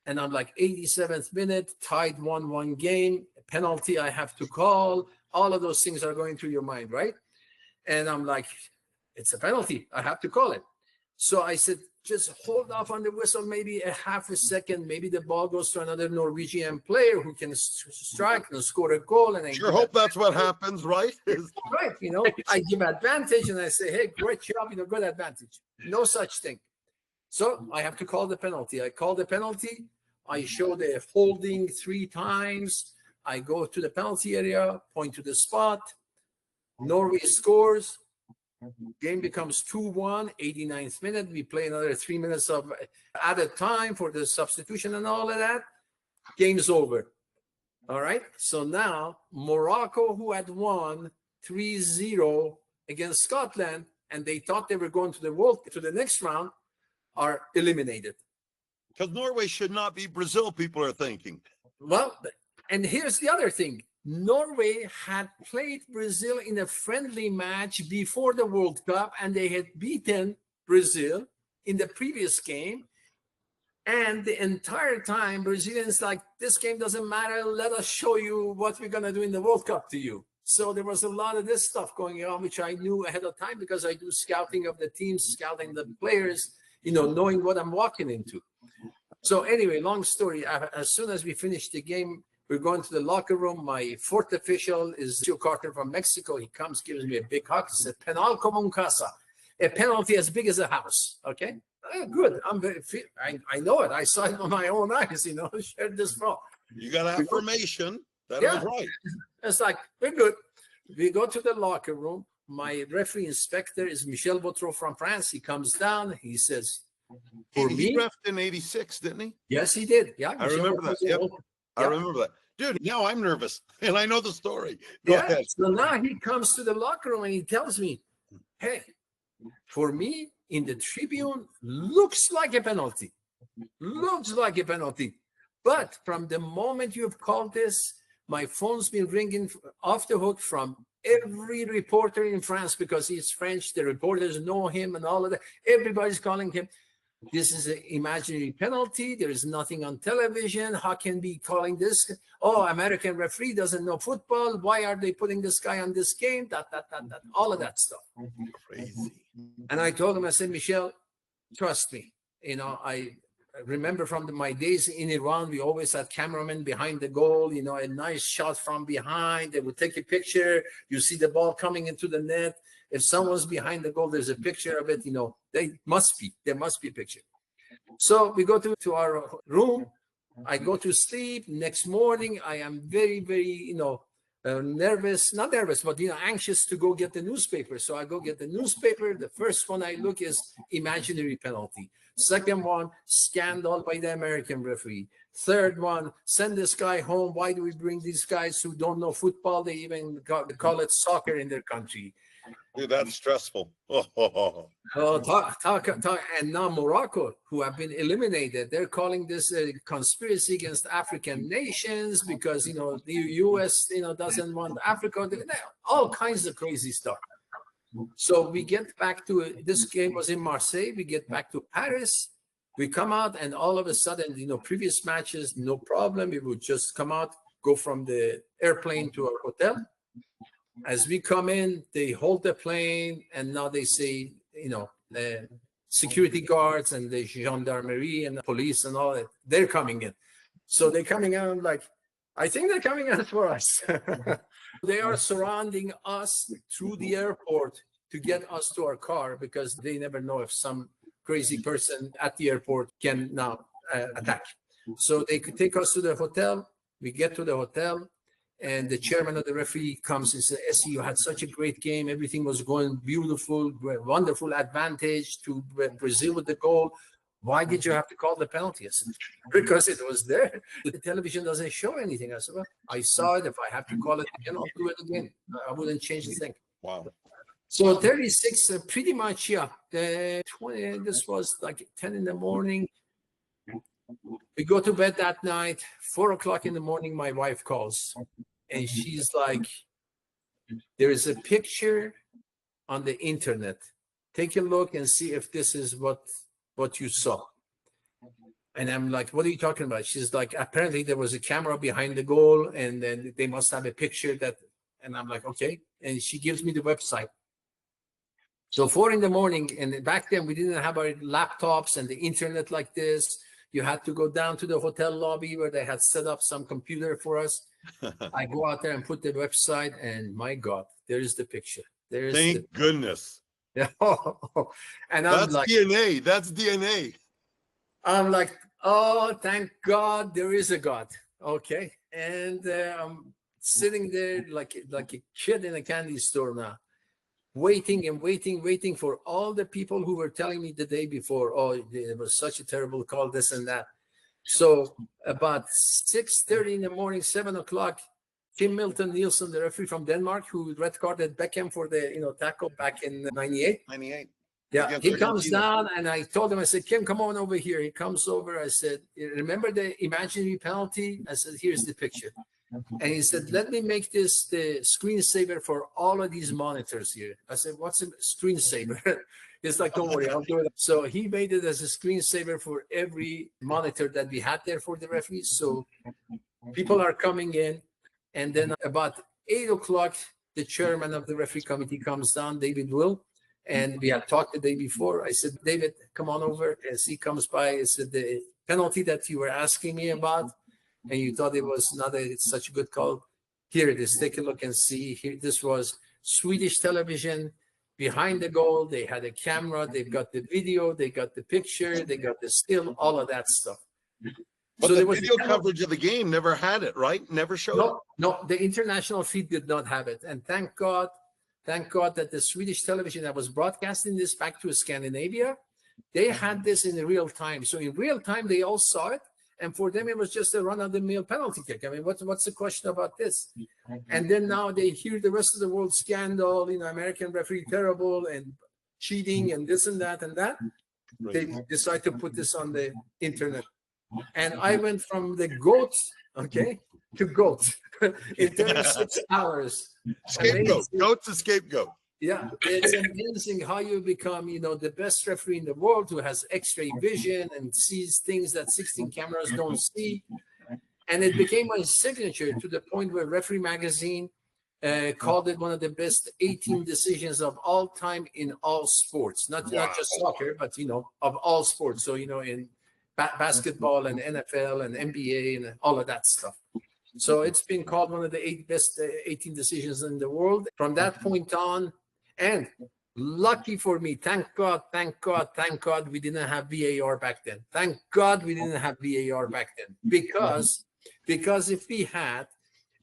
and I'm like, 87th minute, tied 1-1 game, penalty I have to call. All of those things are going through your mind, right? And I'm like, it's a penalty. I have to call it. So I said, just hold off on the whistle, maybe a half a second. Maybe the ball goes to another Norwegian player who can strike and score a goal. And I sure hope that's what happens, right? Right. I give advantage and I say, hey, great job, good advantage. No such thing. So I have to call the penalty. I call the penalty. I show the holding 3 times. I go to the penalty area, point to the spot. Norway scores. Game becomes 2-1, 89th minute. We play another 3 minutes of added time for the substitution and all of that. Game's over. All right. So now Morocco, who had won 3-0 against Scotland, and they thought they were going to the next round, are eliminated. Because Norway should not be Brazil, people are thinking. Well, and here's the other thing. Norway had played Brazil in a friendly match before the World Cup, and they had beaten Brazil in the previous game. And the entire time, Brazilians like, this game doesn't matter. Let us show you what we're going to do in the World Cup to you. So there was a lot of this stuff going on, which I knew ahead of time because I do scouting of the teams, scouting the players. knowing what I'm walking into. So anyway, long story. As soon as we finish the game, we're going to the locker room. My fourth official is Joe Carter from Mexico. He comes, gives me a big hug. He said, "Penal como un casa," a penalty as big as a house. Okay, good. I know it. I saw it with my own eyes. Shared this from. You got affirmation. That Yeah. was right. It's like, we're good. We go to the locker room. My referee inspector is Michel Vautreau from France. He comes down. He says, "For He me," reffed in '86, didn't he? yes, he did. Yeah, I remember that. Yep. I remember that. Dude, now I'm nervous and I know the story. Go ahead. So now he comes to the locker room and he tells me, "Hey, for me, in the Tribune, looks like a penalty. Looks like a penalty. But from the moment you have called this, my phone's been ringing off the hook from every reporter in France because he's French. The reporters know him and all of that. Everybody's calling him. This is an imaginary penalty. There is nothing on television. How can be calling this? Oh, American referee doesn't know football. Why are they putting this guy on this game? That. All of that stuff." Crazy. And I told him, I said, "Michel, trust me. I remember from my days in Iran, we always had cameramen behind the goal, a nice shot from behind. They would take a picture. You see the ball coming into the net. If someone's behind the goal, there's a picture of it. There must be a picture." So we go to our room. I go to sleep. Next morning, I am very, very, nervous, not nervous, but, anxious to go get the newspaper. So I go get the newspaper. The first one I look is imaginary penalty. Second one, scandal by the American referee. Third one, send this guy home. Why do we bring these guys who don't know football? They even call it soccer in their country. Dude, that's stressful. Oh, talk. And now Morocco, who have been eliminated, they're calling this a conspiracy against African nations because, the U.S., doesn't want Africa. All kinds of crazy stuff. So we get back to this game was in Marseille. We get back to Paris. We come out, and all of a sudden, previous matches, no problem. We would just come out, go from the airplane to our hotel. As we come in, they hold the plane, and now they say, the security guards and the gendarmerie and the police and all that, they're coming in. So they're coming out, I'm like, I think they're coming out for us. They are surrounding us through the airport to get us to our car because they never know if some crazy person at the airport can now attack. So they could take us to the hotel. We get to the hotel. And the chairman of the referee comes and says, "Esse, you had such a great game. Everything was going beautiful, wonderful advantage to Brazil with the goal. Why did you have to call the penalty?" I said, "Because it was there. The television doesn't show anything." I said, "Well, I saw it. If I have to call it again, I'll do it again. I wouldn't change the thing." Wow. So 36, pretty much, yeah. 20, this was like 10 in the morning. We go to bed that night. 4 o'clock in the morning, my wife calls. And she's like, "There is a picture on the internet. Take a look and see if this is what you saw." And I'm like, "What are you talking about?" She's like, "Apparently there was a camera behind the goal, and then they must have a picture that." And I'm like, "Okay." And she gives me the website. So 4 in the morning, and back then we didn't have our laptops and the internet like this. You had to go down to the hotel lobby where they had set up some computer for us. I go out there and put the website, and my God, there is the picture. Thank goodness. And I'm That's like, DNA. That's DNA. I'm like, oh, thank God there is a God. Okay. And I'm sitting there like a kid in a candy store now, waiting and waiting for all the people who were telling me the day before, "Oh, it was such a terrible call, this and that." So about 6:30 in the morning, 7 o'clock, Kim Milton Nielsen, the referee from Denmark, who red carded Beckham for the tackle back in 98. 98. Yeah, he comes down, and I told him, I said, "Kim, come on over here." He comes over. I said, "Remember the imaginary penalty?" I said, "Here's the picture." And he said, "Let me make this the screensaver for all of these monitors here." I said, "What's a screensaver?" He's like, "Don't worry, I'll do it." So he made it as a screensaver for every monitor that we had there for the referees. So people are coming in. And then about 8 o'clock, the chairman of the referee committee comes down, David Will, And we had talked the day before. I said, David, come on over. As he comes by, I said, the penalty that you were asking me about, and you thought it was not such a good call. Here it is. Take a look and see. Here, this was Swedish television behind the goal. They had a camera. They've got the video. They got the picture. They got the still, all of that stuff. But So the there was video coverage of the game never had it, right? Never showed it. No, the international feed did not have it. And thank God that the Swedish television that was broadcasting this back to Scandinavia, they had this in real time. So in real time, they all saw it. And for them, it was just a run-of-the-mill penalty kick. I mean, what's the question about this? And then now they hear the rest of the world scandal, American referee terrible and cheating and this and that and that. They decide to put this on the internet. And I went from the goat, to goat in 36 hours. Scapegoat, goat to scapegoat. Yeah, it's amazing how you become, the best referee in the world who has X-ray vision and sees things that 16 cameras don't see. And it became my signature to the point where Referee Magazine called it one of the best 18 decisions of all time in all sports, not just soccer, but of all sports. So in basketball and NFL and NBA and all of that stuff. So it's been called one of the 8 best 18 decisions in the world. From that point on, and lucky for me, thank God, we didn't have VAR back then. Thank God we didn't have VAR back then. Because if we had,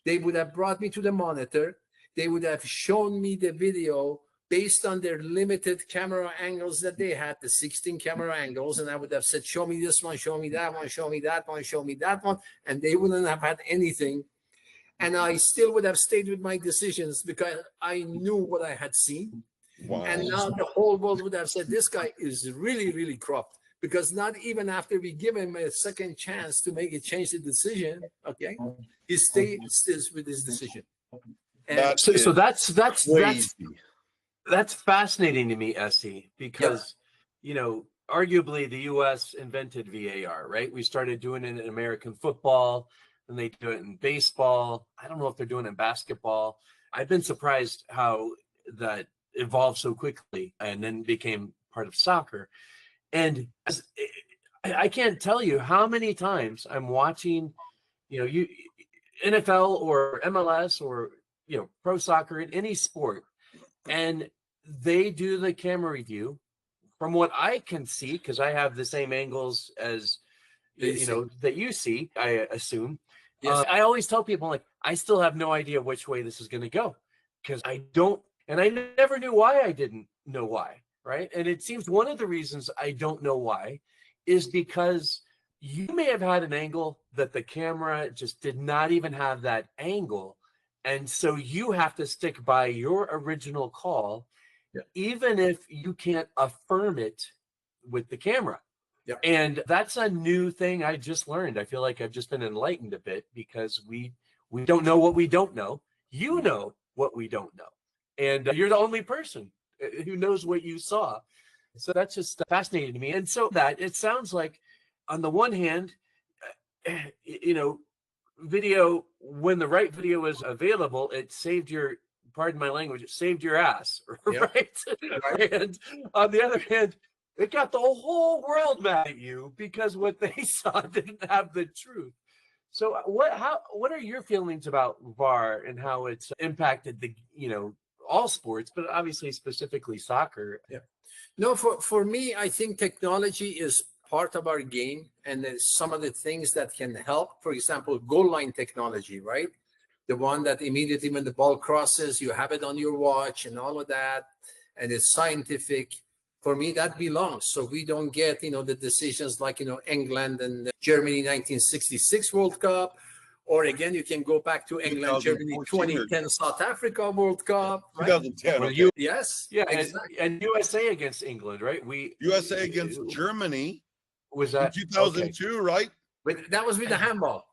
they would have brought me to the monitor. They would have shown me the video based on their limited camera angles that they had, the 16 camera angles, and I would have said, show me this one, show me that one, show me that one, show me that one, and they wouldn't have had anything. And I still would have stayed with my decisions because I knew what I had seen. Wow. And now the whole world would have said, this guy is really, really corrupt, because not even after we give him a second chance to change the decision, he stays with his decision. And so that's fascinating to me, Esse, because, arguably the U.S. invented VAR, right? We started doing it in American football, and they do it in baseball. I don't know if they're doing it in basketball. I've been surprised how that evolved so quickly and then became part of soccer. And I can't tell you how many times I'm watching, NFL or MLS or, pro soccer in any sport, and they do the camera review. From what I can see, because I have the same angles as that you see, I assume. Yes. I always tell people, I still have no idea which way this is going to go, because I don't, and I never knew why I didn't know why, right? And it seems one of the reasons I don't know why is because you may have had an angle that the camera just did not even have that angle. And so you have to stick by your original call, even if you can't affirm it with the camera. Yeah. And that's a new thing I just learned. I feel like I've just been enlightened a bit, because we don't know what we don't know. You know what we don't know. And you're the only person who knows what you saw. So that's just fascinating to me. And so that it sounds like, on the one hand, video, when the right video was available, it saved your, pardon my language, it saved your ass, right? And on the other hand, it got the whole world mad at you because what they saw didn't have the truth. So what are your feelings about VAR and how it's impacted all sports, but obviously specifically soccer? Yeah. No, for me, I think technology is part of our game, and there's some of the things that can help. For example, goal line technology, right? The one that immediately when the ball crosses, you have it on your watch and all of that, and it's scientific. For me, that belongs. So we don't get, the decisions like, England and Germany 1966 World Cup, or again, you can go back to England, Germany 2010 South Africa World Cup. Right? 2010. Well, Okay. yes. Yeah, exactly. and USA against England, right? USA against Germany. Was that 2002, right? But that was with the handball.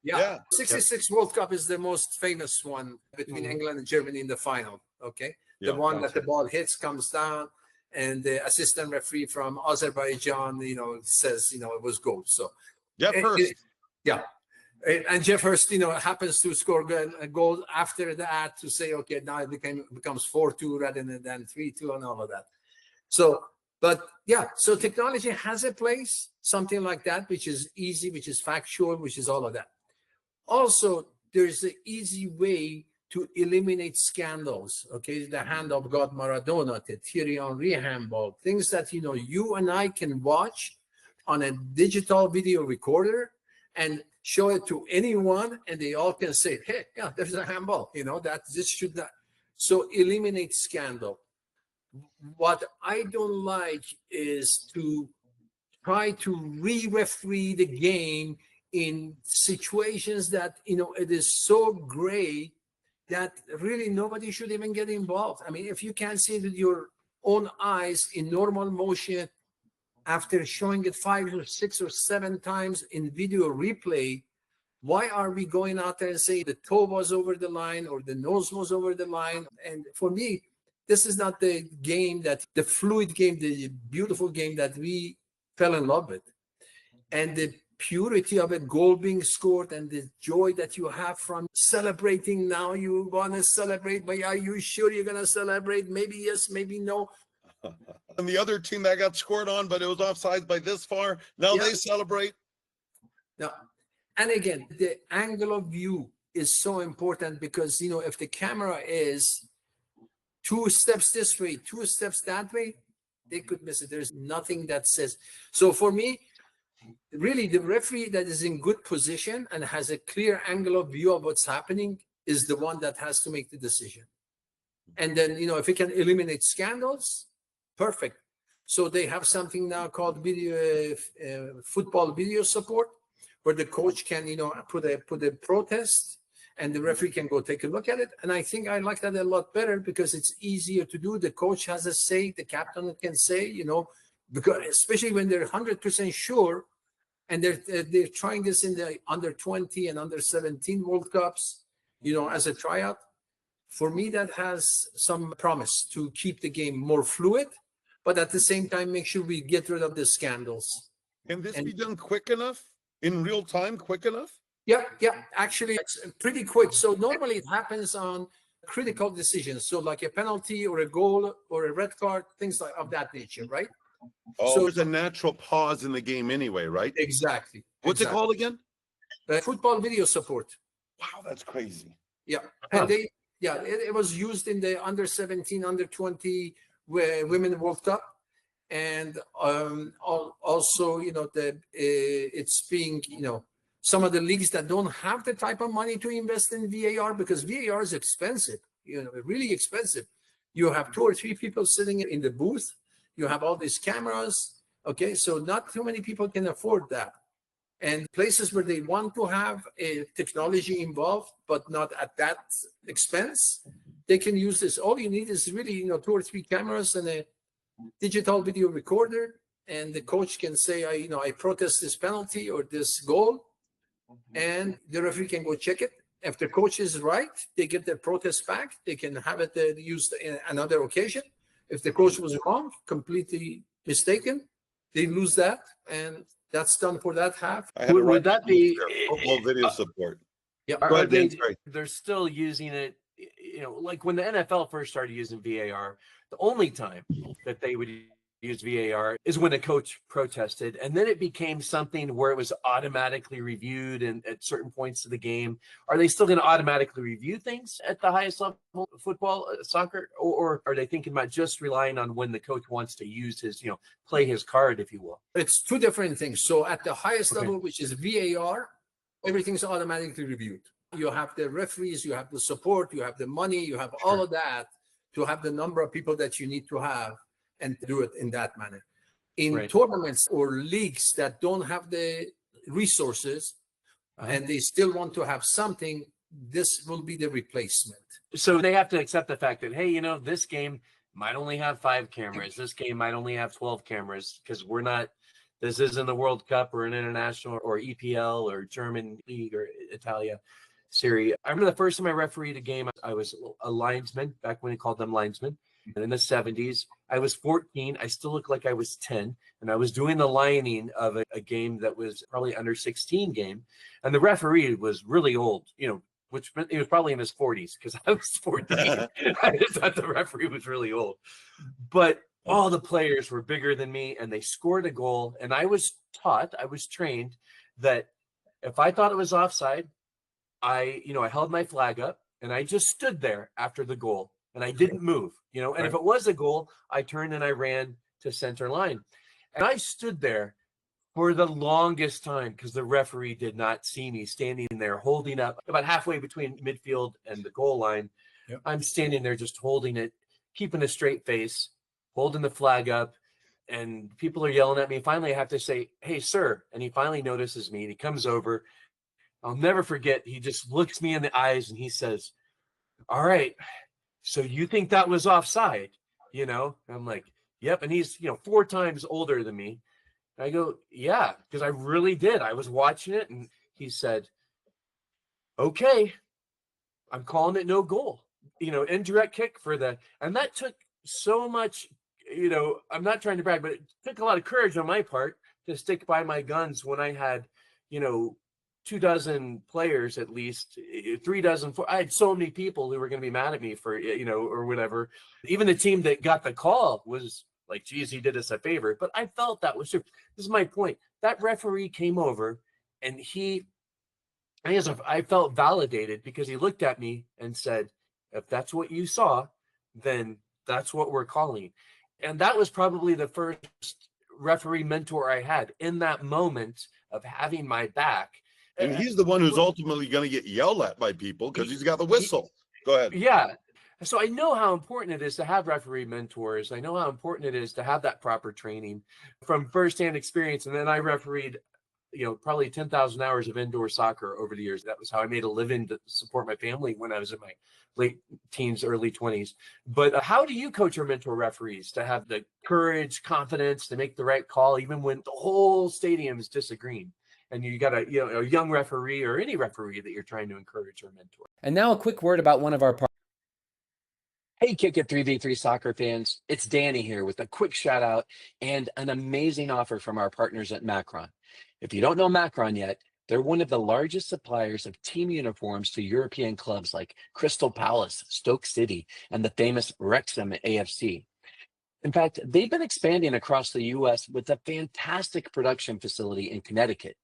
Yeah. 66 World Cup is the most famous one between England and Germany in the final. Okay. The one that the ball hits, comes down, and the assistant referee from Azerbaijan, says, it was goal. So first. And Jeff Hurst, happens to score a goal after that to say, okay, now it becomes 4-2 rather than 3-2 and all of that. So, but yeah, so technology has a place, something like that, which is easy, which is factual, which is all of that. Also, there's an easy way to eliminate scandals. Okay, the hand of God Maradona, the Thierry Henry handball, things that you and I can watch on a digital video recorder and show it to anyone, and they all can say, hey, yeah, there's a handball, that this should not. So eliminate scandal. What I don't like is to try to re-referee the game in situations that, it is so gray that really nobody should even get involved. I mean, if you can't see it with your own eyes in normal motion, after showing it 5 or 6 or 7 times in video replay, why are we going out there and saying the toe was over the line or the nose was over the line? And for me, this is not the game the fluid game, the beautiful game that we fell in love with. And the purity of a goal being scored and the joy that you have from celebrating. Now you want to celebrate, but are you sure you're going to celebrate? Maybe yes, maybe no. And the other team that got scored on, but it was offside by this far. Now they celebrate. Now, and again, the angle of view is so important because, if the camera is 2 steps this way, 2 steps that way, they could miss it. There's nothing that says. So for me, really, the referee that is in good position and has a clear angle of view of what's happening is the one that has to make the decision. And then, if he can eliminate scandals, perfect. So they have something now called football video support, where the coach can, put a protest and the referee can go take a look at it. And I think I like that a lot better because it's easier to do. The coach has a say, the captain can say, because especially when they're 100% sure, and they're trying this in the under 20 and under 17 World Cups, as a tryout. For me, that has some promise to keep the game more fluid, but at the same time, make sure we get rid of the scandals. Can this be done quick enough? In real time, quick enough? Yeah. Actually, it's pretty quick. So normally it happens on critical decisions. So like a penalty or a goal or a red card, things of that nature, right? Oh, so there's a natural pause in the game anyway, right? Exactly. What's it called again? Football video support. Wow, that's crazy. Yeah. And it was used in the under 17, under 20 Women World Cup. And also, it's being, some of the leagues that don't have the type of money to invest in VAR, because VAR is expensive, really expensive. You have 2 or 3 people sitting in the booth. You have all these cameras. Okay, so not too many people can afford that. And places where they want to have a technology involved, but not at that expense, they can use this. All you need is really, 2 or 3 cameras and a digital video recorder, and the coach can say, I protest this penalty or this goal, and the referee can go check it. If the coach is right, they get their protest back. They can have it used in another occasion. If the coach was wrong, completely mistaken, they lose that, and that's done for that half. Would that be football video support? Yeah. They're still using it, like when the NFL first started using VAR, the only time that they would use VAR is when a coach protested, and then it became something where it was automatically reviewed and at certain points of the game. Are they still going to automatically review things at the highest level, football, soccer, or are they thinking about just relying on when the coach wants to use his, play his card, if you will? It's 2 different things. So at the highest level, which is VAR, everything's automatically reviewed. You have the referees, you have the support, you have the money, you have all of that to have the number of people that you need to have and do it in that manner. In tournaments or leagues that don't have the resources and they still want to have something, this will be the replacement. So they have to accept the fact that, hey, this game might only have 5 cameras. This game might only have 12 cameras because this isn't the World Cup or an international or EPL or German league or Italia Serie. I remember the first time I refereed a game, I was a linesman back when they called them linesmen. And in the 70s, I was 14. I still looked like I was 10. And I was doing the lining of a game that was probably under 16 game. And the referee was really old, which meant he was probably in his 40s because I was 14. I just thought the referee was really old. But all the players were bigger than me and they scored a goal. And I was trained that if I thought it was offside, I held my flag up and I just stood there after the goal and I didn't move, and if it was a goal, I turned and I ran to center line. And I stood there for the longest time because the referee did not see me standing there holding up about halfway between midfield and the goal line. Yep. I'm standing there just holding it, keeping a straight face, holding the flag up, and people are yelling at me. Finally, I have to say, "Hey, sir." And he finally notices me and he comes over. I'll never forget. He just looks me in the eyes and he says, "All right, so you think that was offside?" I'm like, "Yep." And he's, 4 times older than me. I go, "Yeah," because I really did. I was watching it. And he said, "Okay, I'm calling it no goal, indirect kick for the," and that took so much, I'm not trying to brag, but it took a lot of courage on my part to stick by my guns when I had, 2 dozen players, at least 3 dozen. I had so many people who were going to be mad at me for, or whatever. Even the team that got the call was like, "Geez, he did us a favor." But I felt that was true. This is my point. That referee came over and I felt validated because he looked at me and said, "If that's what you saw, then that's what we're calling." And that was probably the first referee mentor I had in that moment of having my back. And he's the one who's ultimately going to get yelled at by people because he's got the whistle. Go ahead. Yeah. So I know how important it is to have referee mentors. I know how important it is to have that proper training from firsthand experience. And then I refereed, probably 10,000 hours of indoor soccer over the years. That was how I made a living to support my family when I was in my late teens, early 20s. But how do you coach or mentor referees to have the courage, confidence to make the right call, even when the whole stadium is disagreeing? And you got a young referee or any referee that you're trying to encourage or mentor. And now a quick word about one of our partners. Hey, Kick It 3v3 soccer fans. It's Danny here with a quick shout out and an amazing offer from our partners at Macron. If you don't know Macron yet, they're one of the largest suppliers of team uniforms to European clubs like Crystal Palace, Stoke City, and the famous Wrexham AFC. In fact, they've been expanding across the U.S. with a fantastic production facility in Connecticut.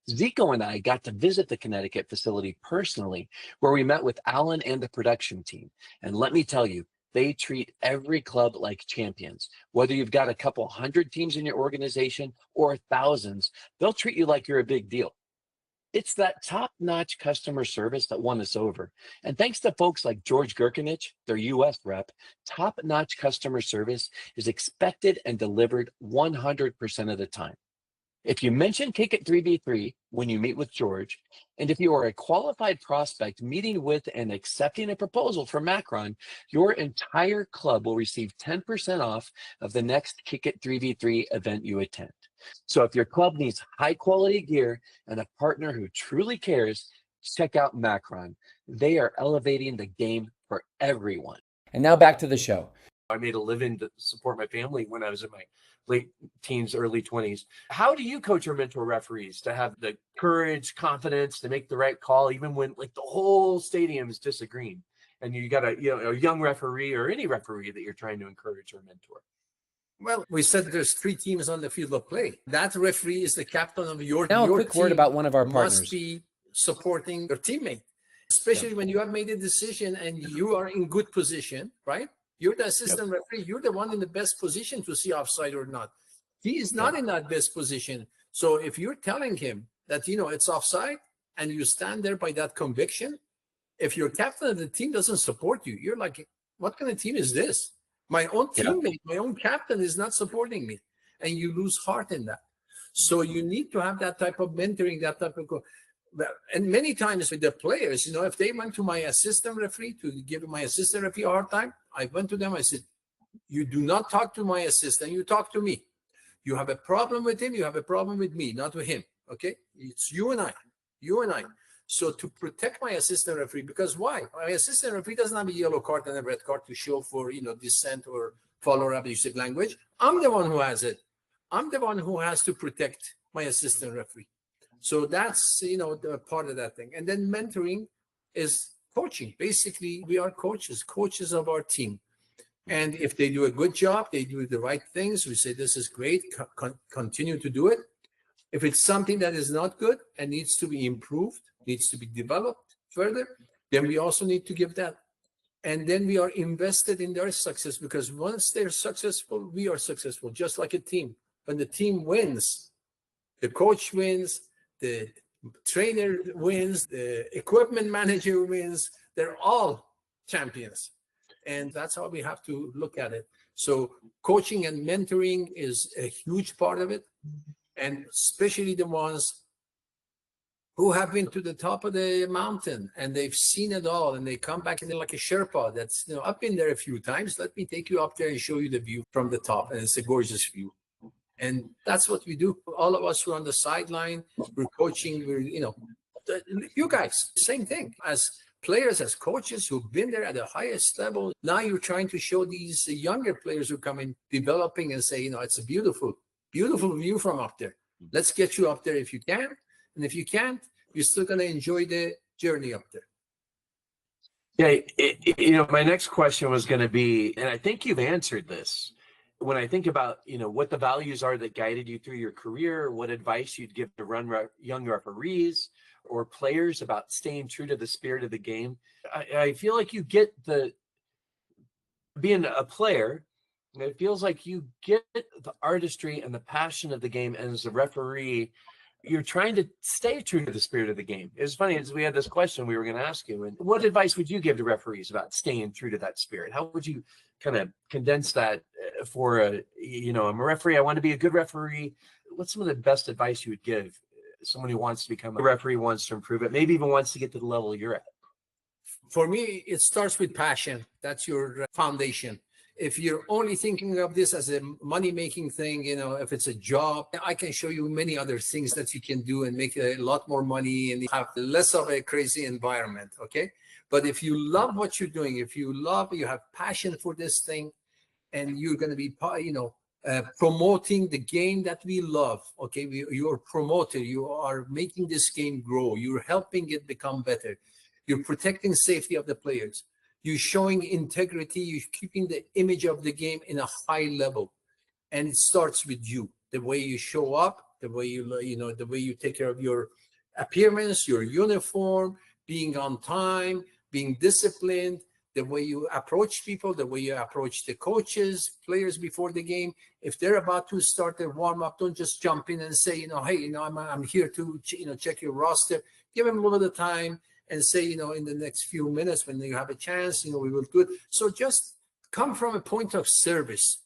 Zico and I got to visit the Connecticut facility personally, where we met with Alan and the production team. And let me tell you, they treat every club like champions. Whether you've got a couple hundred teams in your organization or thousands, they'll treat you like you're a big deal. It's that top-notch customer service that won us over. And thanks to folks like George Gerkenich, their U.S. rep, top-notch customer service is expected and delivered 100% of the time. If you mention Kick It 3v3 when you meet with George, and if you are a qualified prospect meeting with and accepting a proposal from Macron, your entire club will receive 10% off of the next Kick It 3v3 event you attend. So if your club needs high quality gear and a partner who truly cares, check out Macron. They are elevating the game for everyone. And now back to the show. I made a living to support my family when I was in my late teens, early 20s. How do you coach or mentor referees to have the courage, confidence to make the right call, even when like the whole stadium is disagreeing? And you got a young referee or any referee that you're trying to encourage or mentor. Well, we said there's 3 teams on the field of play. That referee is the captain of your Now a your quick team word about one of our must partners. be supporting your teammate, especially when you have made a decision and you are in good position, right? You're the assistant referee. You're the one in the best position to see offside or not. He is not in that best position. So if you're telling him that, it's offside and you stand there by that conviction, if your captain of the team doesn't support you, you're like, what kind of team is this? My own teammate, my own captain is not supporting me. And you lose heart in that. So you need to have that type of mentoring, that type of, and many times with the players, if they went to my assistant referee to give my assistant referee a hard time, I went to them, I said, you do not talk to my assistant, you talk to me. You have a problem with him, you have a problem with me, not with him, okay? It's you and I. So to protect my assistant referee, because why? My assistant referee doesn't have a yellow card and a red card to show for, dissent or follow abusive language, I'm the one who has it. I'm the one who has to protect my assistant referee. So that's, the part of that thing. And then mentoring is coaching. Basically, we are coaches of our team. And if they do a good job, they do the right things, we say, this is great, continue to do it. If it's something that is not good and needs to be improved, needs to be developed further, then we also need to give that. And then we are invested in their success, because once they're successful, we are successful, just like a team. When the team wins, the coach wins, the trainer wins, the equipment manager wins, they're all champions. And that's how we have to look at it. So coaching and mentoring is a huge part of it. And especially the ones who have been to the top of the mountain and they've seen it all, and they come back and they're like a Sherpa. That's, I've been there a few times. Let me take you up there and show you the view from the top. And it's a gorgeous view. And that's what we do. All of us who are on the sideline, we're coaching, you guys, same thing. As players, as coaches who've been there at the highest level, now you're trying to show these younger players who come in, developing, and say, it's a beautiful, beautiful view from up there. Let's get you up there if you can. And if you can't, you're still going to enjoy the journey up there. Yeah, my next question was going to be, and I think you've answered this. When I think about, what the values are that guided you through your career, what advice you'd give to young referees or players about staying true to the spirit of the game, I feel like you get being a player, it feels like you get the artistry and the passion of the game. And as a referee, you're trying to stay true to the spirit of the game. It's funny, as we had this question we were going to ask you, and what advice would you give to referees about staying true to that spirit? How would you kind of condense that for I'm a referee, I want to be a good referee. What's some of the best advice you would give someone who wants to become a referee, wants to improve it, maybe even wants to get to the level you're at? For me, it starts with passion. That's your foundation. If you're only thinking of this as a money-making thing, if it's a job, I can show you many other things that you can do and make a lot more money and have less of a crazy environment, okay? But if you love what you're doing, if you have passion for this thing, and you're going to be, promoting the game that we love, okay? You're a promoter. You are making this game grow. You're helping it become better. You're protecting safety of the players. You're showing integrity. You're keeping the image of the game in a high level. And it starts with you, the way you show up, the way the way you take care of your appearance, your uniform, being on time, being disciplined, the way you approach people, the way you approach the coaches, players before the game. If they're about to start their warm-up, don't just jump in and say, hey, I'm here to, check your roster. Give them a little bit of time and say, in the next few minutes when you have a chance, we will do it. So just come from a point of service.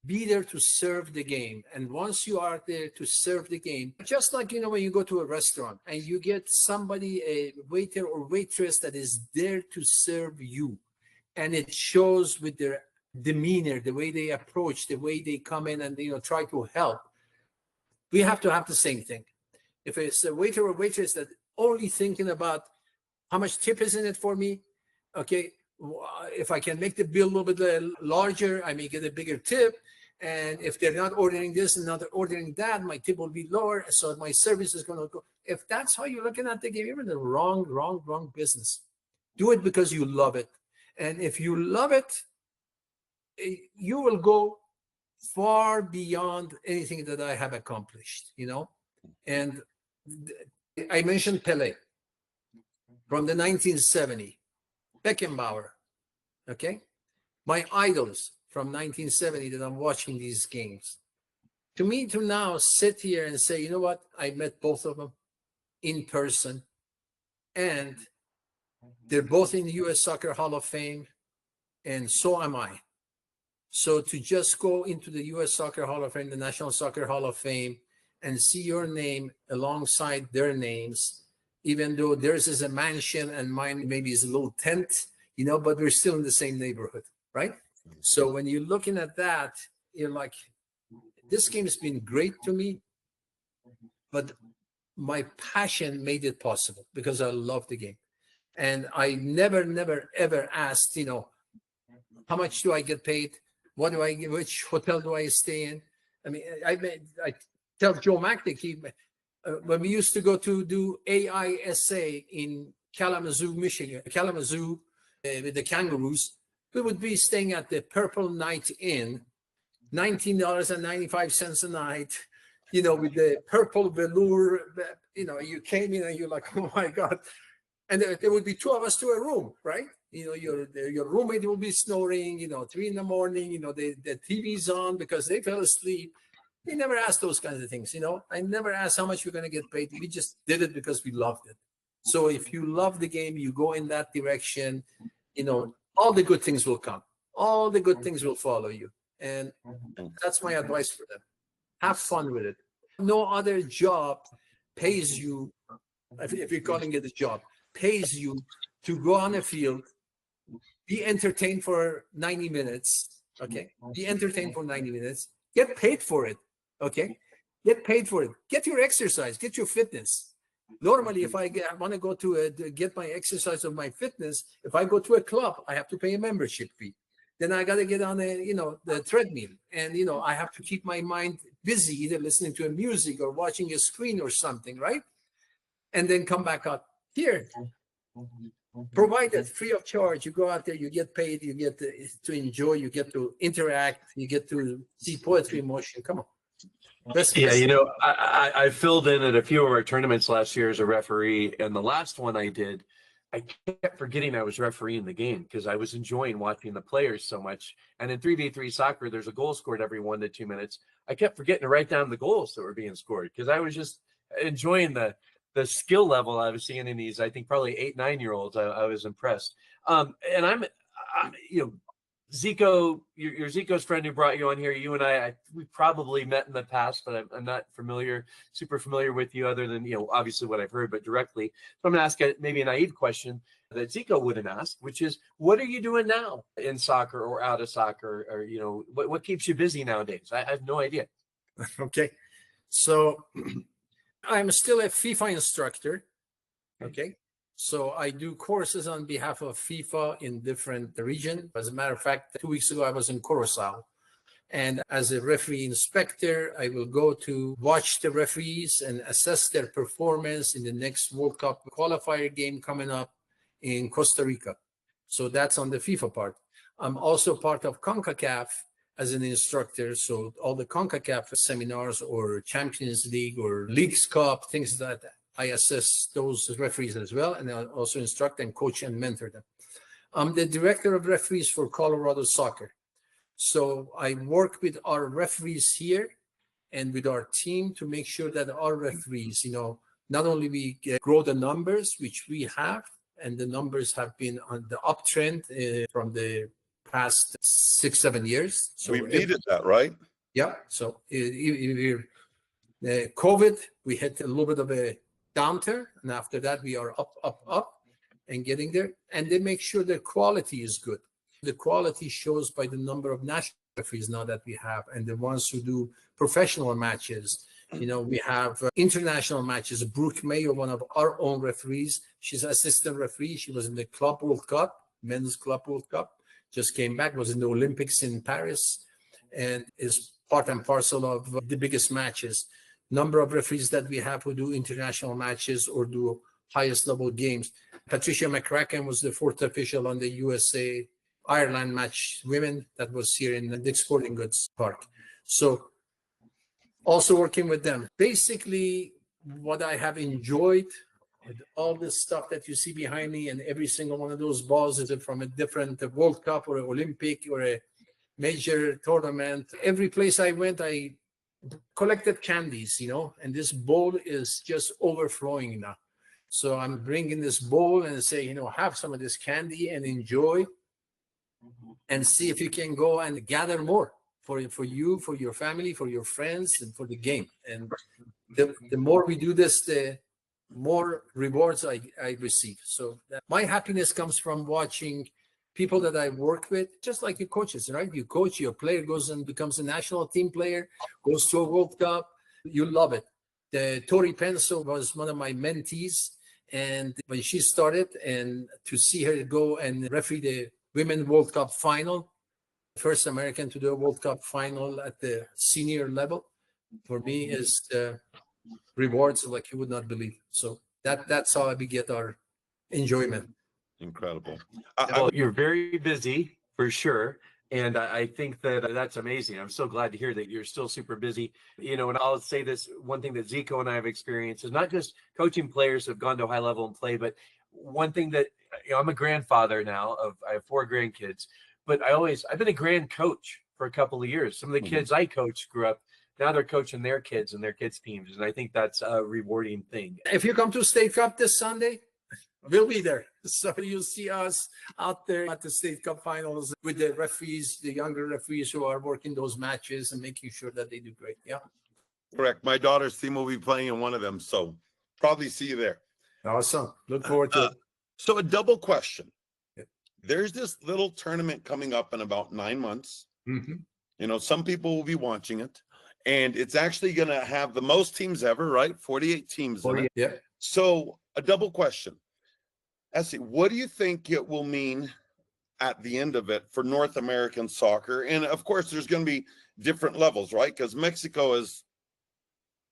Be there to serve the game. And once you are there to serve the game, just like, when you go to a restaurant and you get somebody, a waiter or waitress that is there to serve you, and it shows with their demeanor, the way they approach, the way they come in and, try to help. We have to have the same thing. If it's a waiter or waitress that only thinking about how much tip is in it for me, okay, if I can make the bill a little bit larger, I may get a bigger tip. And if they're not ordering this and not ordering that, my tip will be lower. So my service is going to go. If that's how you're looking at the game, you're in the wrong business. Do it because you love it. And if you love it, you will go far beyond anything that I have accomplished, And I mentioned Pelé from the 1970, Beckenbauer, okay? My idols from 1970 that I'm watching these games. To me, to now sit here and say, you know what? I met both of them in person, and they're both in the U.S. Soccer Hall of Fame, and so am I. So to just go into the U.S. Soccer Hall of Fame, the National Soccer Hall of Fame, and see your name alongside their names, even though theirs is a mansion and mine maybe is a little tent, but we're still in the same neighborhood, right? So when you're looking at that, you're like, this game has been great to me, but my passion made it possible because I love the game. And I never, ever asked, how much do I get paid? which hotel do I stay in? I mean, I tell Joe Macnick, when we used to go to do AISA in Kalamazoo, Michigan, with the Kangaroos, we would be staying at the Purple Night Inn, $19.95 a night, with the purple velour. You came in and you're like, oh my God. And there would be two of us to a room, right? Your roommate will be snoring, 3 in the morning, the TV's on because they fell asleep. We never asked those kinds of things, I never asked how much you're going to get paid. We just did it because we loved it. So if you love the game, you go in that direction, all the good things will come. All the good things will follow you. And that's my advice for them. Have fun with it. No other job pays you, if you're calling it a job, pays you to go on a field, be entertained for 90 minutes, okay? Be entertained for 90 minutes, get paid for it, okay? Get paid for it. Get your exercise, get your fitness. Normally, if I want to go to get my exercise or my fitness, if I go to a club, I have to pay a membership fee. Then I got to get on the treadmill, and I have to keep my mind busy, either listening to a music or watching a screen or something, right? And then come back out here, provided free of charge. You go out there, you get paid, you get to enjoy, you get to interact, you get to see poetry in motion. Come on. Yeah, I filled in at a few of our tournaments last year as a referee, and the last one I did, I kept forgetting I was refereeing the game because I was enjoying watching the players so much. And in 3v3 soccer, there's a goal scored every 1 to 2 minutes. I kept forgetting to write down the goals that were being scored because I was just enjoying the skill level I was seeing in these, I think probably 8-9-year-olds. I was impressed. And I'm Zico, you're Zico's friend who brought you on here. You and we probably met in the past, but I'm not super familiar with you other than, obviously what I've heard, but directly. So I'm going to ask maybe a naive question that Zico wouldn't ask, which is, what are you doing now in soccer or out of soccer? Or, what keeps you busy nowadays? I have no idea. Okay. So I'm still a FIFA instructor. Okay. So I do courses on behalf of FIFA in different regions. As a matter of fact, 2 weeks ago, I was in Curacao. And as a referee inspector, I will go to watch the referees and assess their performance in the next World Cup qualifier game coming up in Costa Rica. So that's on the FIFA part. I'm also part of CONCACAF as an instructor. So all the CONCACAF seminars or Champions League or Leagues Cup, things like that. I assess those referees as well, and I also instruct and coach and mentor them. I'm the director of referees for Colorado Soccer. So I work with our referees here and with our team to make sure that our referees, not only we grow the numbers, which we have, and the numbers have been on the uptrend from the past 6-7 years. So we've needed that, right? Yeah. So COVID, we had a little bit of a downturn, and after that we are up and getting there. And they make sure the quality is good. The quality shows by the number of national referees now that we have, and the ones who do professional matches. We have international matches. Brooke Mayo, one of our own referees, she's assistant referee. She was in the Club World Cup, Men's Club World Cup, just came back, was in the Olympics in Paris, and is part and parcel of the biggest matches. Number of referees that we have who do international matches or do highest level games. Patricia McCracken was the 4th official on the USA Ireland match women that was here in the Dick's Sporting Goods Park. So also working with them. Basically, what I have enjoyed with all this stuff that you see behind me, and every single one of those balls is from a different World Cup or an Olympic or a major tournament. Every place I went, I collected candies, and this bowl is just overflowing now. So I'm bringing this bowl and say, have some of this candy and enjoy, and see if you can go and gather more for you, for your family, for your friends, and for the game. And the more we do this, the more rewards I receive. So my happiness comes from watching people that I work with, just like your coaches, right? You coach, your player goes and becomes a national team player, goes to a World Cup, you love it. Tori Penso was one of my mentees, and when she started, and to see her go and referee the Women's World Cup final, First American to do a World Cup final at the senior level, for me, is rewards like you would not believe. So that's how we get our enjoyment. Incredible. Well, you're very busy for sure. And I think that that's amazing. I'm so glad to hear that you're still super busy. And I'll say this one thing that Zico and I have experienced is not just coaching players who have gone to a high level and play, but one thing that, I'm a grandfather now I have 4 grandkids, but I've been a grand coach for a couple of years. Some of the kids I coached grew up, now they're coaching their kids and their kids' teams. And I think that's a rewarding thing. If you come to State Cup this Sunday, we'll be there. So you'll see us out there at the State Cup finals with the referees, the younger referees who are working those matches and making sure that they do great. Yeah. Correct. My daughter's team will be playing in one of them. So probably see you there. Awesome. Look forward to it. So a double question. Yeah. There's this little tournament coming up in about 9 months. Mm-hmm. Some people will be watching it. And it's actually going to have the most teams ever, right? 48 teams. 48, yeah. So a double question. Esse, what do you think it will mean at the end of it for North American soccer? And of course, there's going to be different levels, right? Because Mexico is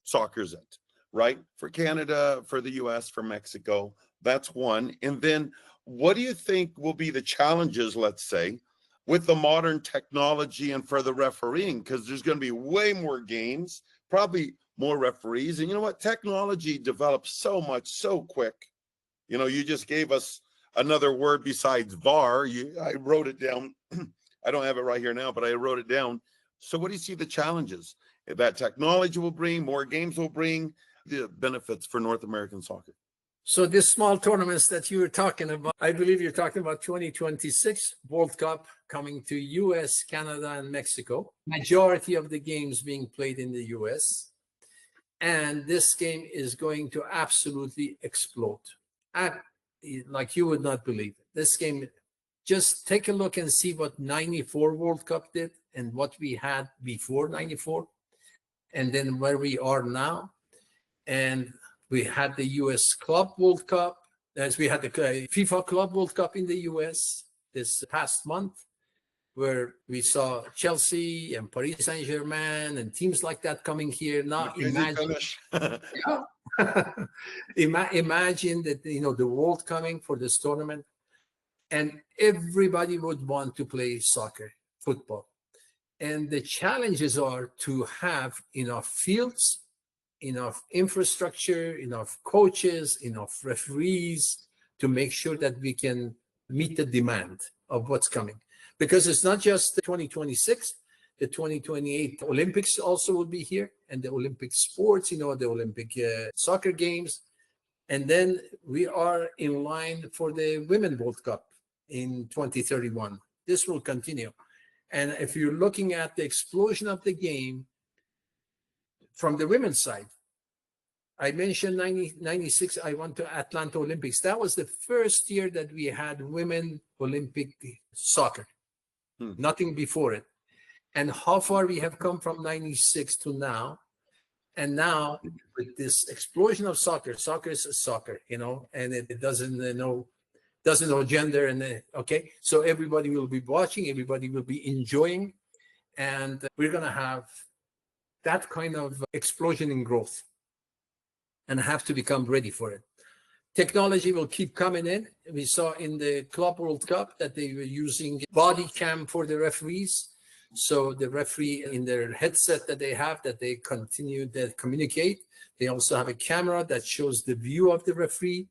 soccer's it, right? For Canada, for the US, for Mexico, that's one. And then what do you think will be the challenges, let's say, with the modern technology and for the refereeing? Because there's going to be way more games, probably more referees. And you know what? Technology develops so much, so quick. You just gave us another word besides VAR. I wrote it down. I don't have it right here now, but I wrote it down. So what do you see the challenges that technology will bring, more games will bring, the benefits for North American soccer? So these small tournaments that you were talking about, I believe you're talking about 2026 World Cup coming to US, Canada, and Mexico. Majority of the games being played in the US. And this game is going to absolutely explode. Like you would not believe it. This game, just take a look and see what 94 World Cup did and what we had before 94 and then where we are now. And we had the US Club World Cup, as we had the FIFA Club World Cup in the US this past month, where we saw Chelsea and Paris Saint-Germain and teams like that coming here. Now imagine, imagine that, the world coming for this tournament, and everybody would want to play soccer, football. And the challenges are to have enough fields, enough infrastructure, enough coaches, enough referees to make sure that we can meet the demand of what's coming. Because it's not just the 2026, the 2028 Olympics also will be here, and the Olympic sports, the Olympic soccer games. And then we are in line for the Women's World Cup in 2031. This will continue. And if you're looking at the explosion of the game from the women's side, I mentioned 96, I went to Atlanta Olympics. That was the first year that we had women Olympic soccer. Nothing before it. And how far we have come from 96 to now. And now with this explosion of soccer is soccer, and it doesn't know gender. And okay, so everybody will be watching, everybody will be enjoying, and we're going to have that kind of explosion in growth and have to become ready for it. Technology will keep coming in. We saw in the Club World Cup that they were using body cam for the referees. So the referee in their headset that they have, that they continue to communicate. They also have a camera that shows the view of the referee.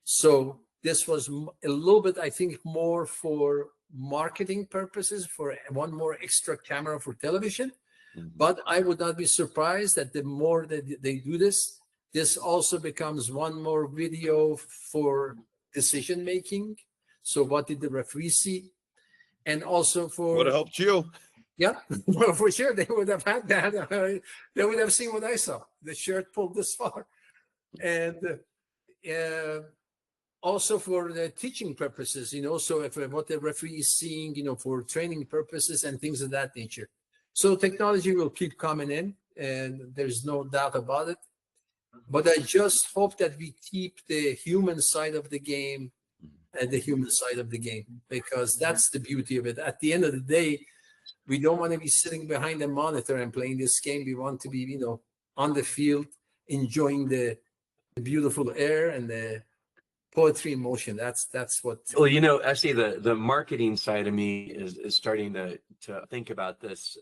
So this was a little bit, I think, more for marketing purposes, for one more extra camera for television. But I would not be surprised that the more that they do this also becomes one more video for decision making. So what did the referee see? And also for would have helped you. Yeah, well, for sure they would have had that. They would have seen what I saw. The shirt pulled this far, and also for the teaching purposes. So if what the referee is seeing, for training purposes and things of that nature. So technology will keep coming in, and there's no doubt about it. But I just hope that we keep the human side of the game the human side of the game, because that's the beauty of it. At the end of the day, we don't want to be sitting behind a monitor and playing this game. We want to be, on the field, enjoying the beautiful air and the poetry in motion. That's what. Well, actually, the marketing side of me is starting to think about this.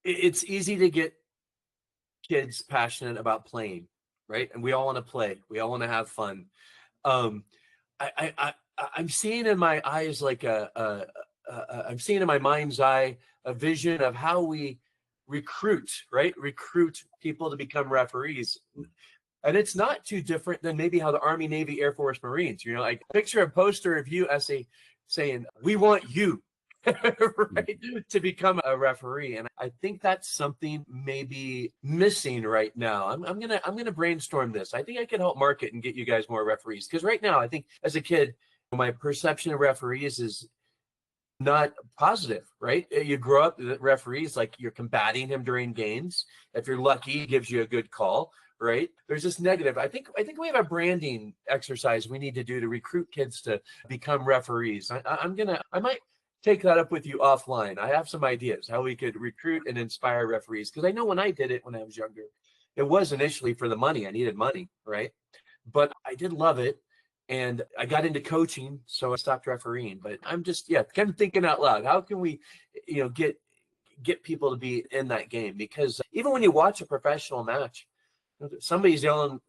It's easy to get kids passionate about playing, right? And we all want to play. We all want to have fun. I'm seeing in my eyes like I'm seeing in my mind's eye a vision of how we recruit people to become referees. And it's not too different than maybe how the Army, Navy, Air Force, Marines, like picture a poster of you, Esse, saying, we want you, right, to become a referee. And I think that's something maybe missing right now. I'm gonna brainstorm this. I think I can help market and get you guys more referees. Because right now, I think as a kid, my perception of referees is not positive, right? You grow up with referees like you're combating him during games. If you're lucky, he gives you a good call, right? There's this negative. I think we have a branding exercise we need to do to recruit kids to become referees. I might take that up with you offline. I have some ideas how we could recruit and inspire referees, because I know when I did it when I was younger, it was initially for the money. I needed money, right? But I did love it. And I got into coaching, so I stopped refereeing. But I'm just, kind of thinking out loud. How can we, get people to be in that game? Because even when you watch a professional match, somebody's yelling.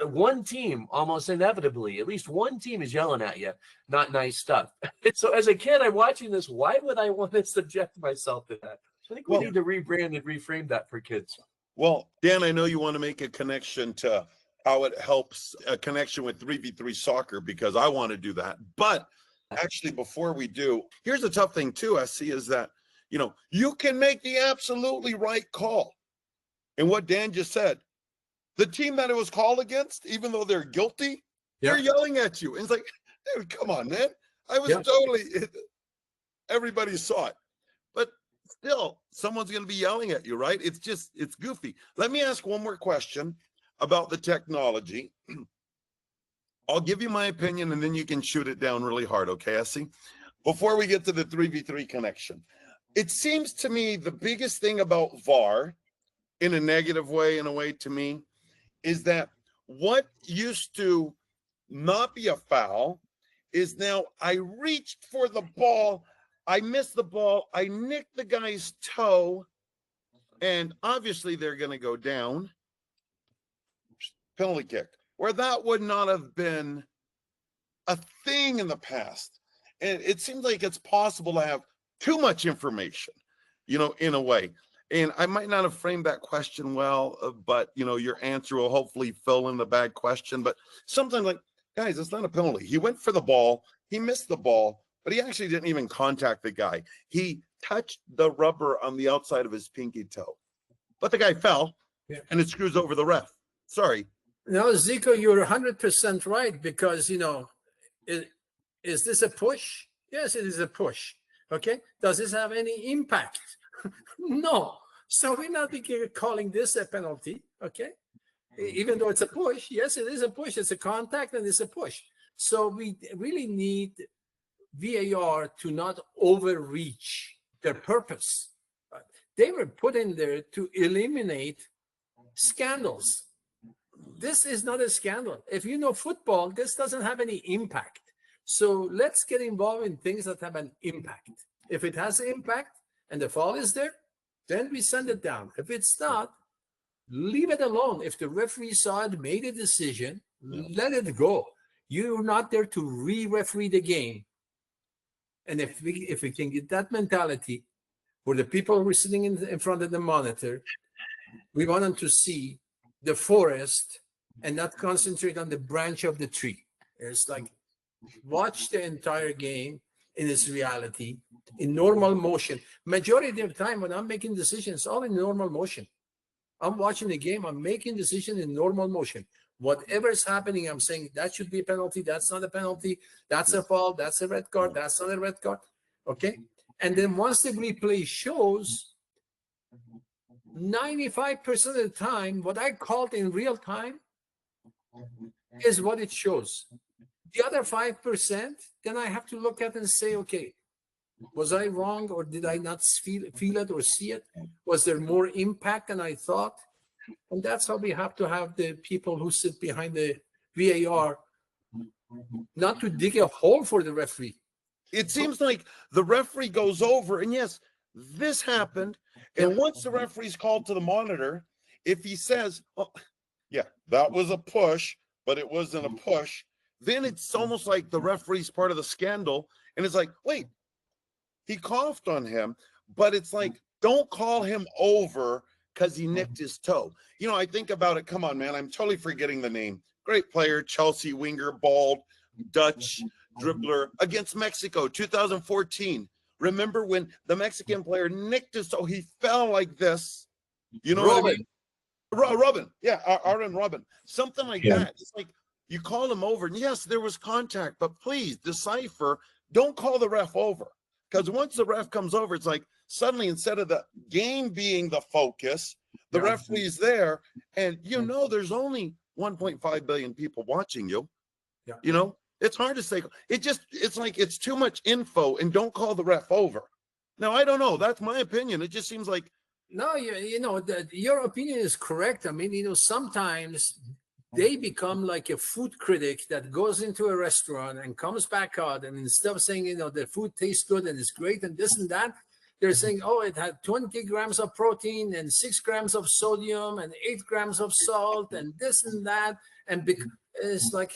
One team almost inevitably, at least one team is yelling at you, not nice stuff. So as a kid, I'm watching this. Why would I want to subject myself to that? I think we need to rebrand and reframe that for kids. Well, Dan, I know you want to make a connection to how it helps a connection with 3v3 soccer, because I want to do that. But actually, before we do, here's the tough thing too, Esse, is that, you can make the absolutely right call. And what Dan just said, the team that it was called against, even though they're guilty, they're yelling at you. And it's like, dude, come on, man. I was everybody saw it. But still, someone's going to be yelling at you, right? It's goofy. Let me ask one more question about the technology. I'll give you my opinion and then you can shoot it down really hard, okay, Esse? Before we get to the 3v3 connection, it seems to me the biggest thing about VAR, in a negative way, in a way to me, is that what used to not be a foul is now I reached for the ball, I missed the ball, I nicked the guy's toe, and obviously they're going to go down. Penalty kick, where that would not have been a thing in the past. And it seems like it's possible to have too much information, in a way. And I might not have framed that question well, but, your answer will hopefully fill in the bad question. But something like, guys, it's not a penalty. He went for the ball. He missed the ball, but he actually didn't even contact the guy. He touched the rubber on the outside of his pinky toe. But the guy fell, and it screws over the ref. Sorry. No, Zico, you're 100% right, because, is this a push? Yes, it is a push. Okay. Does this have any impact? No. So we're not calling this a penalty. Okay. Even though it's a push, yes, it is a push. It's a contact and it's a push. So we really need VAR to not overreach their purpose. They were put in there to eliminate scandals. This is not a scandal. If you know football, this doesn't have any impact. So let's get involved in things that have an impact. If it has an impact and the foul is there, then we send it down. If it's not, leave it alone. If the referee saw it, made a decision, let it go. You're not there to re-referee the game. And if we can get that mentality, for the people who are sitting in front of the monitor, we want them to see the forest and not concentrate on the branch of the tree. It's like, watch the entire game in its reality, in normal motion. Majority of the time when I'm making decisions, all in normal motion. I'm watching the game, I'm making decisions in normal motion. Whatever is happening, I'm saying that should be a penalty, that's not a penalty, that's a foul, that's a red card, that's not a red card. Okay? And then once the replay shows, 95% of the time, what I called in real time is what it shows. The other 5%, then I have to look at and say, okay, was I wrong, or did I not feel it or see it? Was there more impact than I thought? And that's how we have to have the people who sit behind the VAR, not to dig a hole for the referee. It seems like the referee goes over, and yes, this happened. And once the referee's called to the monitor, if he says, oh, yeah, that was a push, but it wasn't a push, then it's almost like the referee's part of the scandal. And it's like, wait, he coughed on him, but it's like, don't call him over because he nicked his toe. You know, I think about it. Come on, man. I'm totally forgetting the name. Great player, Chelsea winger, bald, Dutch dribbler against Mexico, 2014. Remember when the Mexican player nicked his toe? He fell like this. You know what I mean? Robin. Yeah, Aaron Robin. Something like that. It's like you call him over. And yes, there was contact, but please decipher. Don't call the ref over. Because once the ref comes over, it's like suddenly instead of the game being the focus, the referee's there. And you know there's only 1.5 billion people watching you. Yeah. You know, it's hard to say. It's like it's too much info, and don't call the ref over. Now, I don't know. That's my opinion. It just seems like. No, your opinion is correct. I mean, sometimes they become like a food critic that goes into a restaurant and comes back out, and instead of saying, the food tastes good and it's great and this and that, they're saying, oh, it had 20 grams of protein and 6 grams of sodium and 8 grams of salt and this and that. And it's like,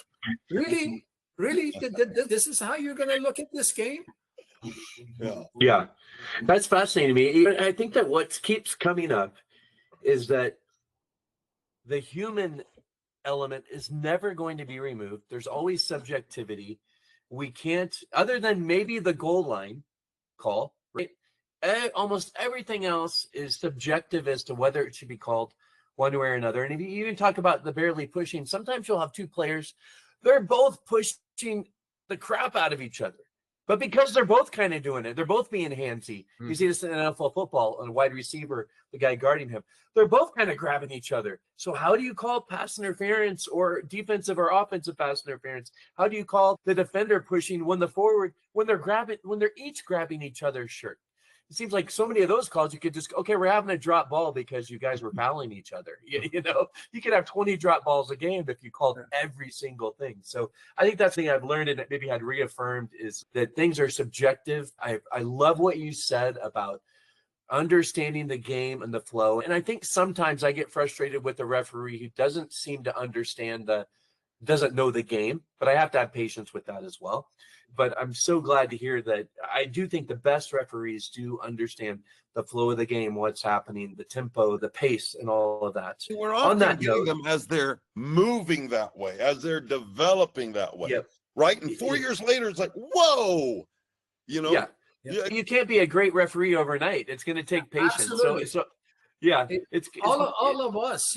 really, this is how you're going to look at this game? Yeah, that's fascinating to me. I think that what keeps coming up is that the human element is never going to be removed. There's always subjectivity. We can't, other than maybe the goal line call, right? Almost everything else is subjective as to whether it should be called one way or another. And if you even talk about the barely pushing, sometimes you'll have two players, they're both pushing the crap out of each other. But because they're both kind of doing it, they're both being handsy. You see this in NFL football on a wide receiver, the guy guarding him. They're both kind of grabbing each other. So how do you call pass interference or defensive or offensive pass interference? How do you call the defender pushing when the forward, when they're each grabbing each other's shirt? It seems like so many of those calls, you could just, okay, we're having a drop ball because you guys were fouling each other. You could have 20 drop balls a game if you called every single thing. So I think that's the thing I've learned and maybe had reaffirmed is that things are subjective. I love what you said about understanding the game and the flow. And I think sometimes I get frustrated with the referee who doesn't seem to understand doesn't know the game, but I have to have patience with that as well. But I'm so glad to hear that. I do think the best referees do understand the flow of the game, what's happening, the tempo, the pace, and all of that. We're often getting them as they're moving that way, as they're developing that way, right? And 4 years later, it's like, whoa, Yeah. You can't be a great referee overnight. It's going to take patience. Absolutely. So yeah, it's all of us,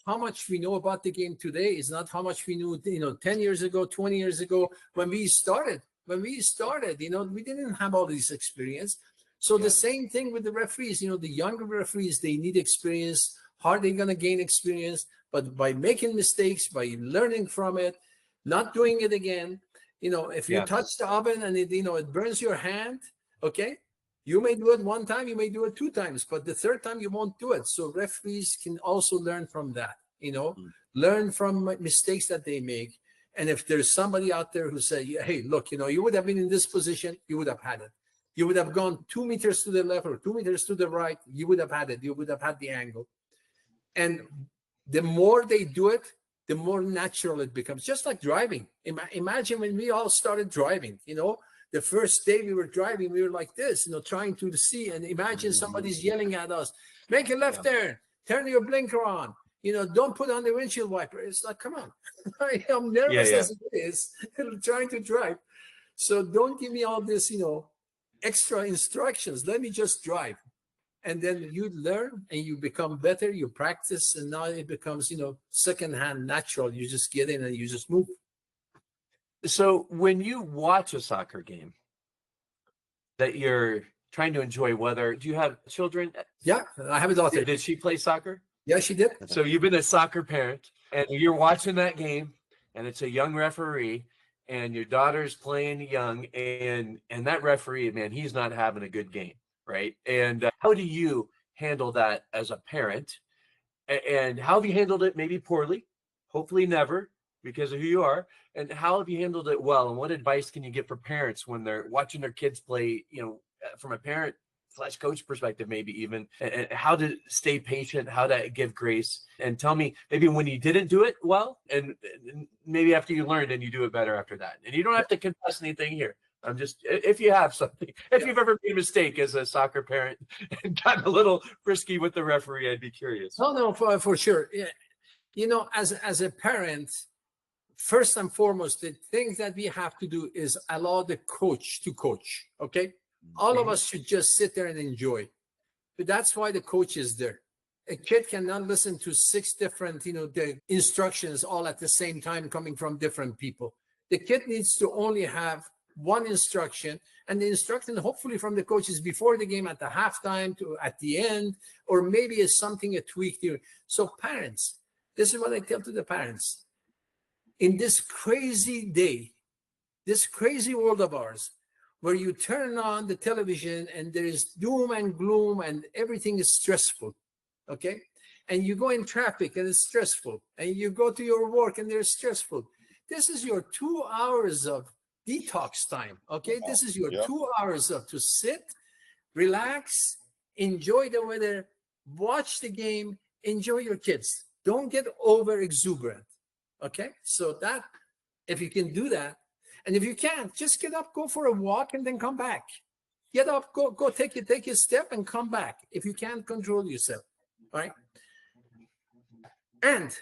how much we know about the game today is not how much we knew, 10 years ago, 20 years ago, when we started, we didn't have all this experience. So the same thing with the referees, the younger referees, they need experience. How are they going to gain experience? But by making mistakes, by learning from it, not doing it again. If you touch the oven and it burns your hand, okay, you may do it one time, you may do it 2 times, but the 3rd time you won't do it. So referees can also learn from that, learn from mistakes that they make. And if there's somebody out there who say, hey, look, you would have been in this position, you would have had it. You would have gone 2 meters to the left or 2 meters to the right, you would have had it. You would have had the angle. And the more they do it, the more natural it becomes, just like driving. Imagine when we all started driving, the first day we were driving, we were like this, trying to see, and imagine somebody's yelling at us, make a left turn, turn your blinker on, don't put on the windshield wiper. It's like, come on. I'm nervous as it is, trying to drive. So don't give me all this, extra instructions. Let me just drive. And then you learn and you become better, you practice, and now it becomes, secondhand natural. You just get in and you just move. So when you watch a soccer game that you're trying to enjoy, do you have children? Yeah, I have a daughter. Did she play soccer? Yeah, she did. So you've been a soccer parent and you're watching that game and it's a young referee, and your daughter's playing young, and that referee, man, he's not having a good game, right? And how do you handle that as a parent? And how have you handled it? Maybe poorly, hopefully never, because of who you are. And how have you handled it well? And what advice can you give for parents when they're watching their kids play, from a parent slash coach perspective, maybe even, and how to stay patient, how to give grace? And tell me maybe when you didn't do it well, and maybe after you learned and you do it better after that. And you don't have to confess anything here. I'm just, if you have something, if you've ever made a mistake as a soccer parent and gotten a little frisky with the referee, I'd be curious. No, for sure. Yeah. As a parent, first and foremost, the thing that we have to do is allow the coach to coach. Okay. All of us should just sit there and enjoy. But that's why the coach is there. A kid cannot listen to 6 different, the instructions all at the same time coming from different people. The kid needs to only have one instruction, and the instruction hopefully from the coaches before the game, at the halftime, to at the end, or maybe it's something a tweak here. So parents, this is what I tell to the parents. In this crazy day, this crazy world of ours, where you turn on the television and there is doom and gloom and everything is stressful, okay? And you go in traffic and it's stressful, and you go to your work and they're stressful. This is your 2 hours of detox time, okay? This is your 2 hours to sit, relax, enjoy the weather, watch the game, enjoy your kids. Don't get over exuberant, okay? So that, if you can do that, and if you can't, just get up, go for a walk, and then come back. Get up, go take a step and come back if you can't control yourself, all right? And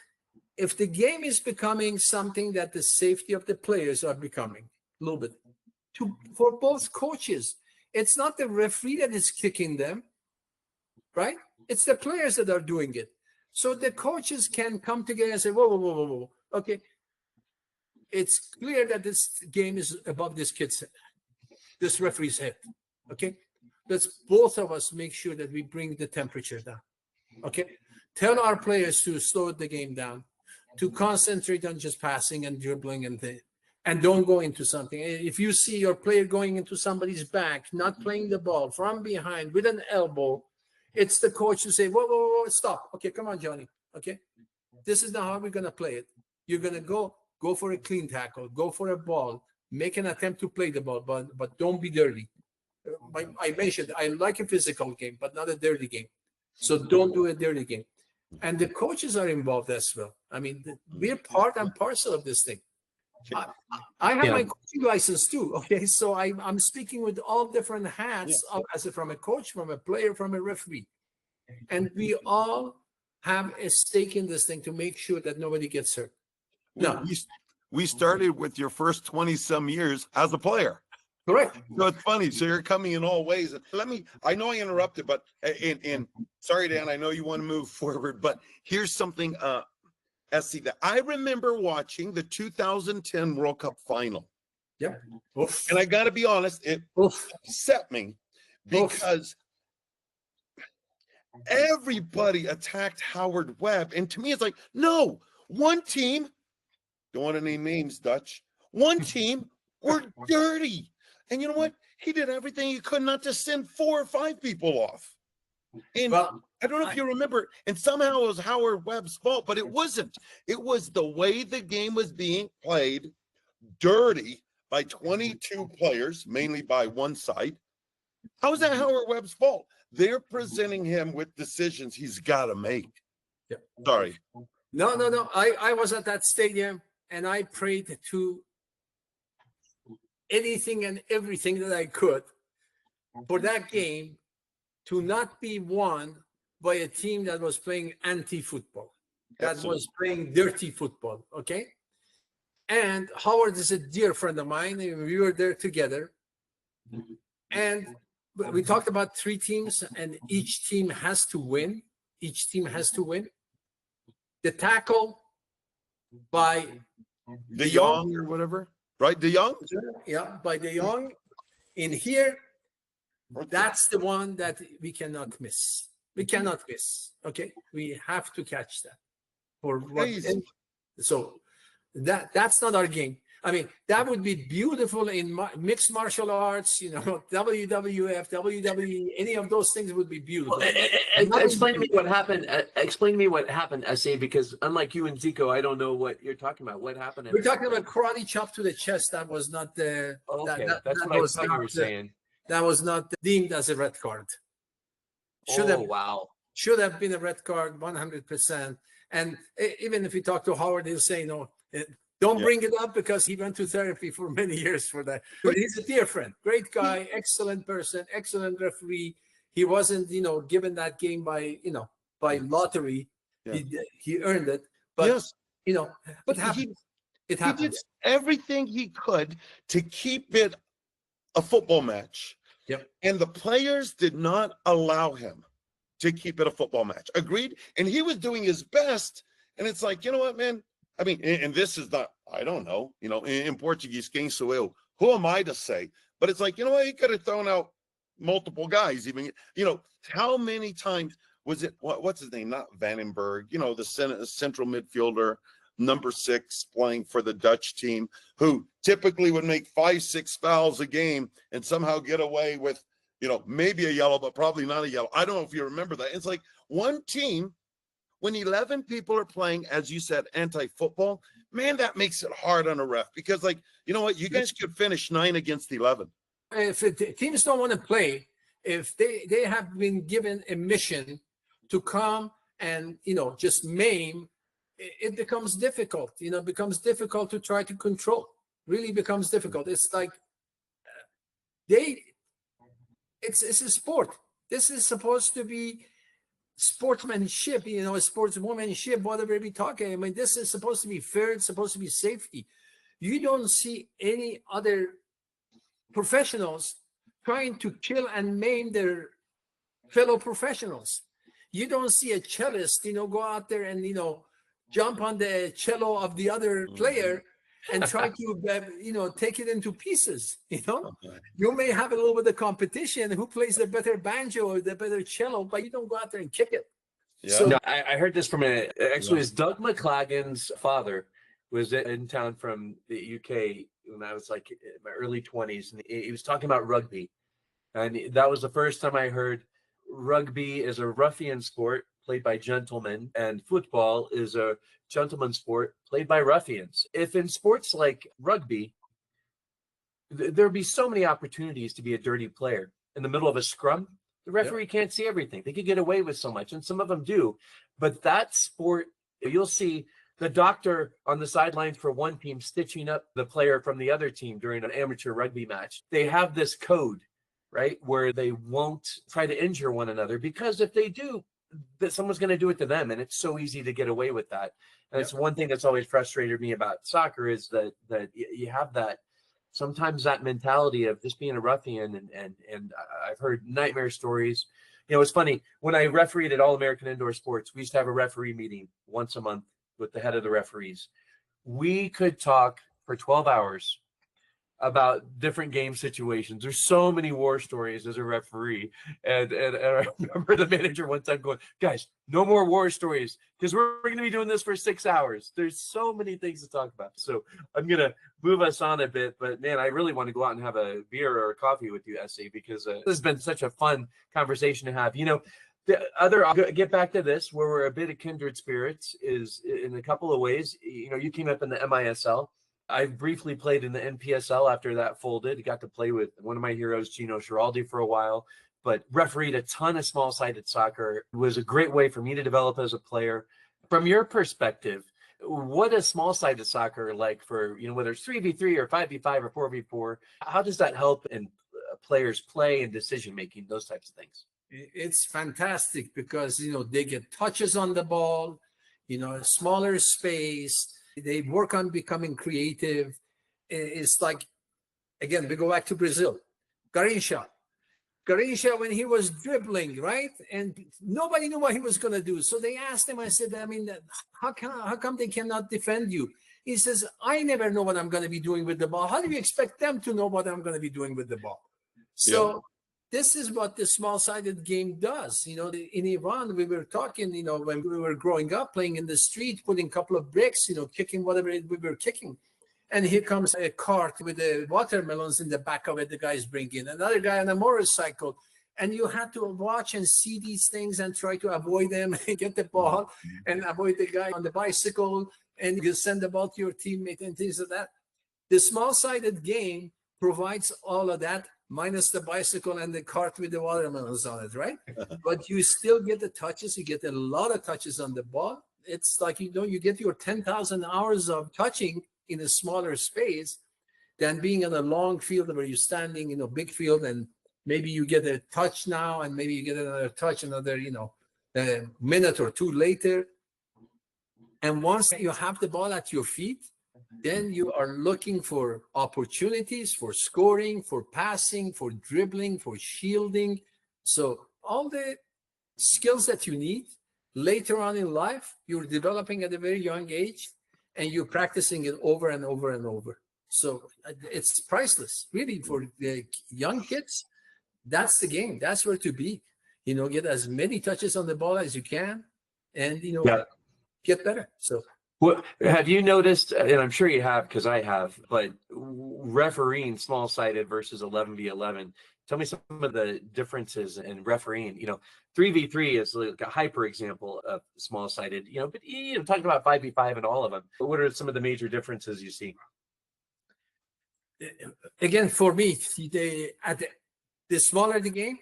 if the game is becoming something that the safety of the players are becoming, a little bit, for both coaches, it's not the referee that is kicking them, right? It's the players that are doing it. So the coaches can come together and say, whoa, okay, it's clear that this game is above this kid's head, this referee's head, okay? Let's both of us make sure that we bring the temperature down, okay? Tell our players to slow the game down, to concentrate on just passing and dribbling and don't go into something. If you see your player going into somebody's back, not playing the ball from behind with an elbow, it's the coach to say, whoa, stop. Okay, come on, Johnny, okay? This is not how we're going to play it. You're going to go for a clean tackle, go for a ball, make an attempt to play the ball, but don't be dirty. I mentioned I like a physical game, but not a dirty game. So don't do a dirty game. And the coaches are involved as well. I mean, we're part and parcel of this thing. I have my coaching license too, okay? So I'm speaking with all different hats, from a coach, from a player, from a referee. And we all have a stake in this thing to make sure that nobody gets hurt. No, we started with your first 20-some years as a player. Correct. So it's funny. So you're coming in all ways. I know I interrupted, but sorry, Dan, I know you want to move forward, but here's something, Esse, that I remember watching the 2010 World Cup final. Yeah. Oof. And I got to be honest, it upset me because everybody attacked Howard Webb. And to me, it's like, no, one team, don't want to name names, Dutch, one team were dirty. And you know what? He did everything he could not to send 4 or 5 people off. And I don't know if you remember, and somehow it was Howard Webb's fault, but it wasn't. It was the way the game was being played, dirty by 22 players, mainly by one side. How is that Howard Webb's fault? They're presenting him with decisions he's got to make. Yeah. Sorry. No. I was at that stadium, and I prayed to anything and everything that I could for that game to not be won by a team that was playing anti-football, that was playing dirty football, okay? And Howard is a dear friend of mine, and we were there together. And we talked about 3 teams, and each team has to win. Each team has to win. The tackle by De Jong or whatever, right? De Jong? Yeah, by De Jong. In here, that's the one that we cannot miss. We cannot miss. Okay, we have to catch that. So That's not our game. I mean, that would be beautiful in mixed martial arts, WWF, WWE, any of those things would be beautiful. Well, explain to me what happened. Explain to me what happened, SA, because unlike you and Zico, I don't know what you're talking about. What happened? We're talking about karate chop to the chest. That was not the. Okay, that's that what I thought you were saying. That was not deemed as a red card. Wow. Should have been a red card, 100%. And even if you talk to Howard, he'll say no. Don't bring it up because he went to therapy for many years for that. But he's a dear friend, great guy, excellent person, excellent referee. He wasn't, given that game by lottery. Yeah. He earned it. But, yes. But it happens. He did everything he could to keep it a football match. Yep. And the players did not allow him to keep it a football match. Agreed? And he was doing his best. And it's like, you know what, man? I mean, and this is not, I don't know, in Portuguese, quem sou eu? Who am I to say? But it's like, you know what? He could have thrown out multiple guys. Even, how many times was it, what's his name? Not Vandenberg, the central midfielder, number 6, playing for the Dutch team, who typically would make 5-6 fouls a game and somehow get away with, maybe a yellow, but probably not a yellow. I don't know if you remember that. It's like one team, when 11 people are playing, as you said, anti-football, man, that makes it hard on a ref because, you know what? You guys could finish 9 against 11. If teams don't want to play, if they have been given a mission to come and, just maim, it becomes difficult. It becomes difficult to try to control. Really becomes difficult. It's like it's a sport. This is supposed to be sportsmanship, sportswomanship, whatever we talk. I mean, this is supposed to be fair. It's supposed to be safety. You don't see any other professionals trying to kill and maim their fellow professionals. You don't see a cellist, go out there and, jump on the cello of the other player and try to, take it into pieces. You may have a little bit of competition who plays the better banjo or the better cello, but you don't go out there and kick it. Yeah. So, no, I heard this from actually, it was Doug McLagan's father was in town from the UK when I was like in my early 20s, and he was talking about rugby, and that was the first time I heard rugby is a ruffian sport played by gentlemen, and football is a gentleman sport played by ruffians. If in sports like rugby, there'd be so many opportunities to be a dirty player in the middle of a scrum. The referee can't see everything. They could get away with so much, and some of them do. But that sport, you'll see the doctor on the sidelines for one team stitching up the player from the other team during an amateur rugby match. They have this code, right, where they won't try to injure one another, because if they do, that someone's going to do it to them, and it's so easy to get away with that. And it's one thing that's always frustrated me about soccer is that you have that sometimes that mentality of just being a ruffian, and I've heard nightmare stories. It's funny, when I refereed at All American Indoor Sports, we used to have a referee meeting once a month with the head of the referees. We could talk for 12 hours about different game situations. There's so many war stories as a referee. And I remember the manager one time going, guys, no more war stories, because we're going to be doing this for 6 hours. There's so many things to talk about. So I'm going to move us on a bit, but man, I really want to go out and have a beer or a coffee with you, Esse, because this has been such a fun conversation to have. I'll get back to this, where we're a bit of kindred spirits, is in a couple of ways. You came up in the MISL. I briefly played in the NPSL after that folded. I got to play with one of my heroes, Gino Schiraldi, for a while, but refereed a ton of small-sided soccer. It was a great way for me to develop as a player. From your perspective, what is small-sided soccer like for, whether it's 3v3 or 5v5 or 4v4? How does that help in players' play and decision-making, those types of things? It's fantastic because, they get touches on the ball, smaller space. They work on becoming creative. It's like, again, we go back to Brazil. Garrincha, when he was dribbling, right? And nobody knew what he was going to do. So they asked him, I said, how come they cannot defend you? He says, I never know what I'm going to be doing with the ball. How do you expect them to know what I'm going to be doing with the ball? So this is what the small-sided game does. In Iran, we were talking, when we were growing up, playing in the street, putting a couple of bricks, kicking whatever we were kicking. And here comes a cart with the watermelons in the back of it, the guy's bringing. Another guy on a motorcycle. And you had to watch and see these things and try to avoid them and get the ball and avoid the guy on the bicycle, and you send the ball to your teammate and things like that. The small-sided game provides all of that, minus the bicycle and the cart with the watermelons on it, right? But you still get the touches. You get a lot of touches on the ball. It's like, you get your 10,000 hours of touching in a smaller space than being on a long field where you're standing in a big field, and maybe you get a touch now and maybe you get another touch another, a minute or two later. And once you have the ball at your feet, then you are looking for opportunities for scoring, for passing, for dribbling, for shielding. So all the skills that you need later on in life, you're developing at a very young age, and you're practicing it over and over and over. So it's priceless, really, for the young kids. That's the game. That's where to be. Get as many touches on the ball as you can, and get better. So, well, have you noticed? And I'm sure you have, because I have. But refereeing small-sided versus 11v11. Tell me some of the differences in refereeing. 3v3 is like a hyper example of small-sided. But talking about 5v5 and all of them. What are some of the major differences you see? Again, for me, the smaller the game,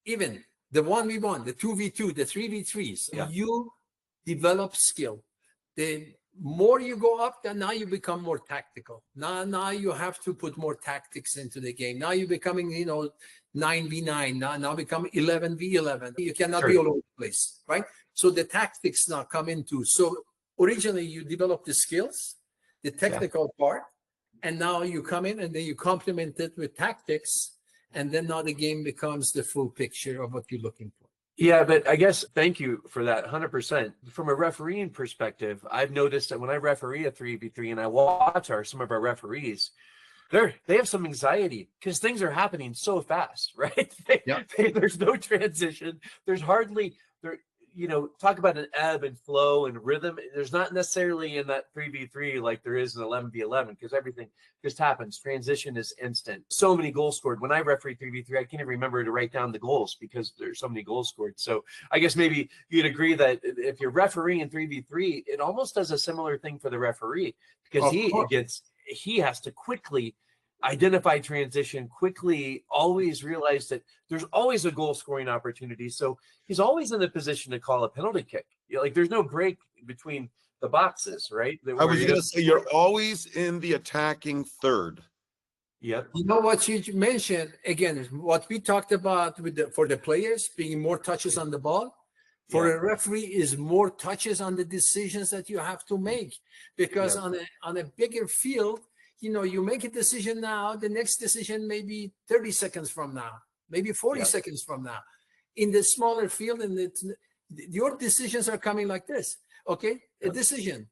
even the 1v1, the 2v2, the 3v3s, you develop skill. The more you go up, then now you become more tactical. Now you have to put more tactics into the game. Now you're becoming, 9v9, now become 11v11. You cannot be all over the place, right? So the tactics now come into. So originally you develop the skills, the technical part, and now you come in and then you complement it with tactics. And then now the game becomes the full picture of what you're looking for. Yeah, but I guess, thank you for that 100%. From a refereeing perspective, I've noticed that when I referee a 3v3 and I watch some of our referees, they have some anxiety because things are happening so fast, right? There's no transition. There's hardly, talk about an ebb and flow and rhythm. There's not necessarily in that 3v3 like there is in 11v11, because everything just happens. Transition is instant. So many goals scored. When I referee 3v3, I can't even remember to write down the goals because there's so many goals scored. So I guess maybe you'd agree that if you're refereeing 3v3, it almost does a similar thing for the referee, because he has to quickly identify transition, quickly always realize that there's always a goal scoring opportunity. So he's always in the position to call a penalty kick. There's no break between the boxes, right? I was going to say, you're always in the attacking third. Yep. What you mentioned, again, what we talked about for the players being more touches on the ball, for a referee is more touches on the decisions that you have to make. Because on a bigger field, you make a decision now, the next decision may be 30 seconds from now, maybe 40 seconds from now. In the smaller field, and your decisions are coming like this, okay? A decision.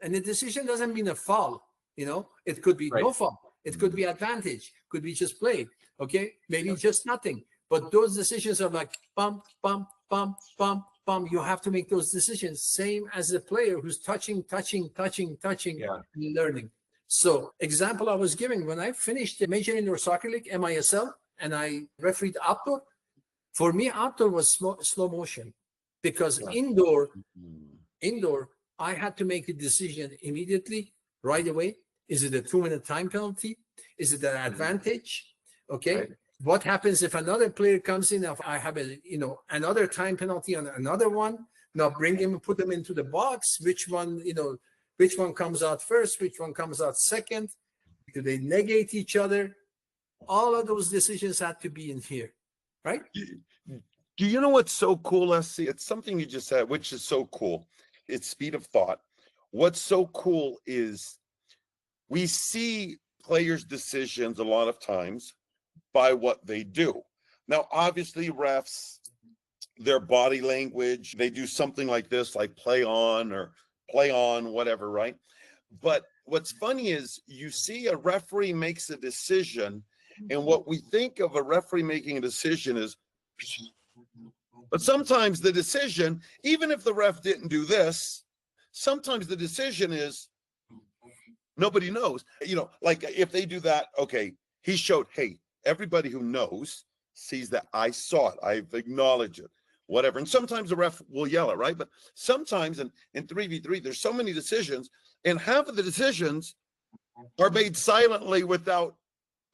And the decision doesn't mean a foul, It could be no foul. It could be advantage. Could be just play, okay? Maybe just nothing. But those decisions are like bump, bump, bump, bump, bump. You have to make those decisions. Same as the player who's touching, and learning. So example I was giving, when I finished the Major Indoor Soccer League, MISL, and I refereed outdoor, for me, outdoor was slow motion, because indoor, I had to make a decision immediately, right away. Is it a 2-minute time penalty? Is it an advantage? Okay. Right. What happens if another player comes in? If I have another time penalty on another one, now bring him, put them into the box. Which one comes out first? Which one comes out second? Do they negate each other? All of those decisions had to be in here, right? Do you know what's so cool, SC? It's something you just said, which is so cool. It's speed of thought. What's so cool is we see players' decisions a lot of times by what they do. Now, obviously, refs, their body language, they do something like this, like play on, whatever, right? But what's funny is you see a referee makes a decision And what we think of a referee making a decision is, but sometimes the decision, even if the ref didn't do this, sometimes the decision is nobody knows. You know, like if they do that, okay, he showed, hey, everybody who knows sees that I saw it, I've acknowledged it, whatever. And sometimes the ref will yell it, right? But sometimes in 3v3, there's so many decisions, and half of the decisions are made silently without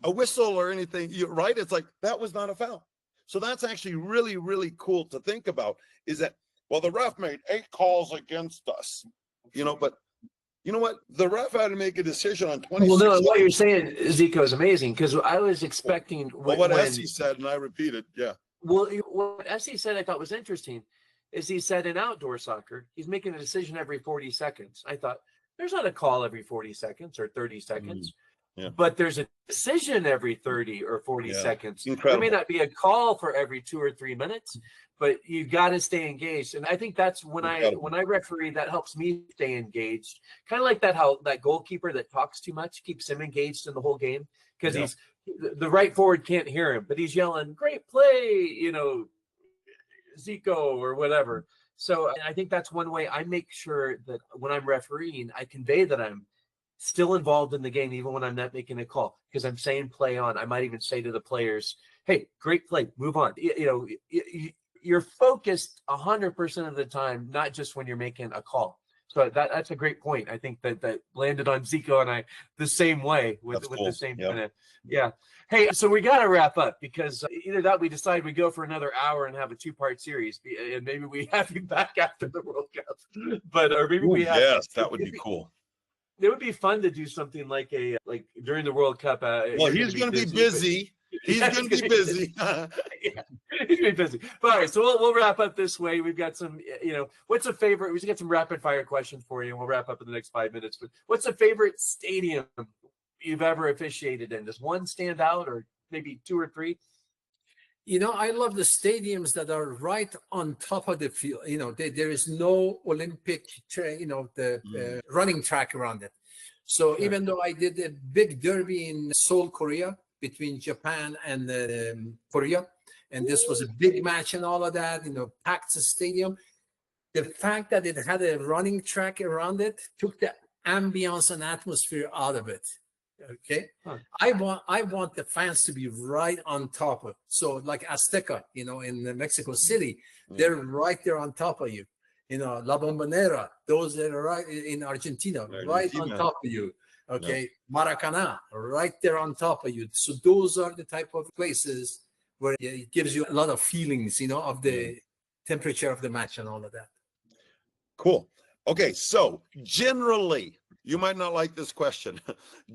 a whistle or anything, right? It's like, that was not a foul. So that's actually really, really cool to think about, is that, well, the ref made 8 calls against us, you know, but you know what? The ref had to make a decision on 26. Well, no, what you're saying, Zico, is amazing, because I was expecting what Esse said, and I repeated, yeah. Well, what Esse said I thought was interesting is he said in outdoor soccer, he's making a decision every 40 seconds. I thought, there's not a call every 40 seconds or 30 seconds. Yeah. But there's a decision every 30 or 40 seconds. Incredible. There may not be a call for every 2 or 3 minutes, but you've got to stay engaged. And I think that's when I referee, that helps me stay engaged. Kind of like that goalkeeper that talks too much keeps him engaged in the whole game, because the right forward can't hear him, but he's yelling, "Great play," you know, Zico or whatever. So I think that's one way I make sure that when I'm refereeing, I convey that I'm still involved in the game, even when I'm not making a call, because I'm saying play on. I might even say to the players, "Hey, great play, move on." You know, you're focused 100% of the time, not just when you're making a call. So that's a great point. I think that landed on Zico and I the same way with the same kind of, yeah. Hey, so we got to wrap up, because either that we decide we go for another hour and have a 2-part series, and maybe we have you back after the World Cup, but or maybe we have. Yes, that would be cool. It would be fun to do something like during the World Cup. Well, he's going to be busy. He's going to be busy. Yeah, he's going to be busy. But all right, so we'll wrap up this way. We've got some, what's a favorite? We just got some rapid fire questions for you, and we'll wrap up in the next 5 minutes. But what's a favorite stadium you've ever officiated in? Does one stand out, or maybe 2 or 3? You know, I love the stadiums that are right on top of the field. You know, there is no Olympic, running track around it. So even though I did a big derby in Seoul, Korea, between Japan and Korea, and this was a big match and all of that, packed the stadium, the fact that it had a running track around it took the ambience and atmosphere out of it. Okay, I want the fans to be right on top of it. So like Azteca, in Mexico City, they're right there on top of you. La Bombonera, those that are right in Argentina, right on top of you. Okay, Maracana, right there on top of you. So those are the type of places where it gives you a lot of feelings, of the temperature of the match and all of that. Cool. Okay, so generally, you might not like this question.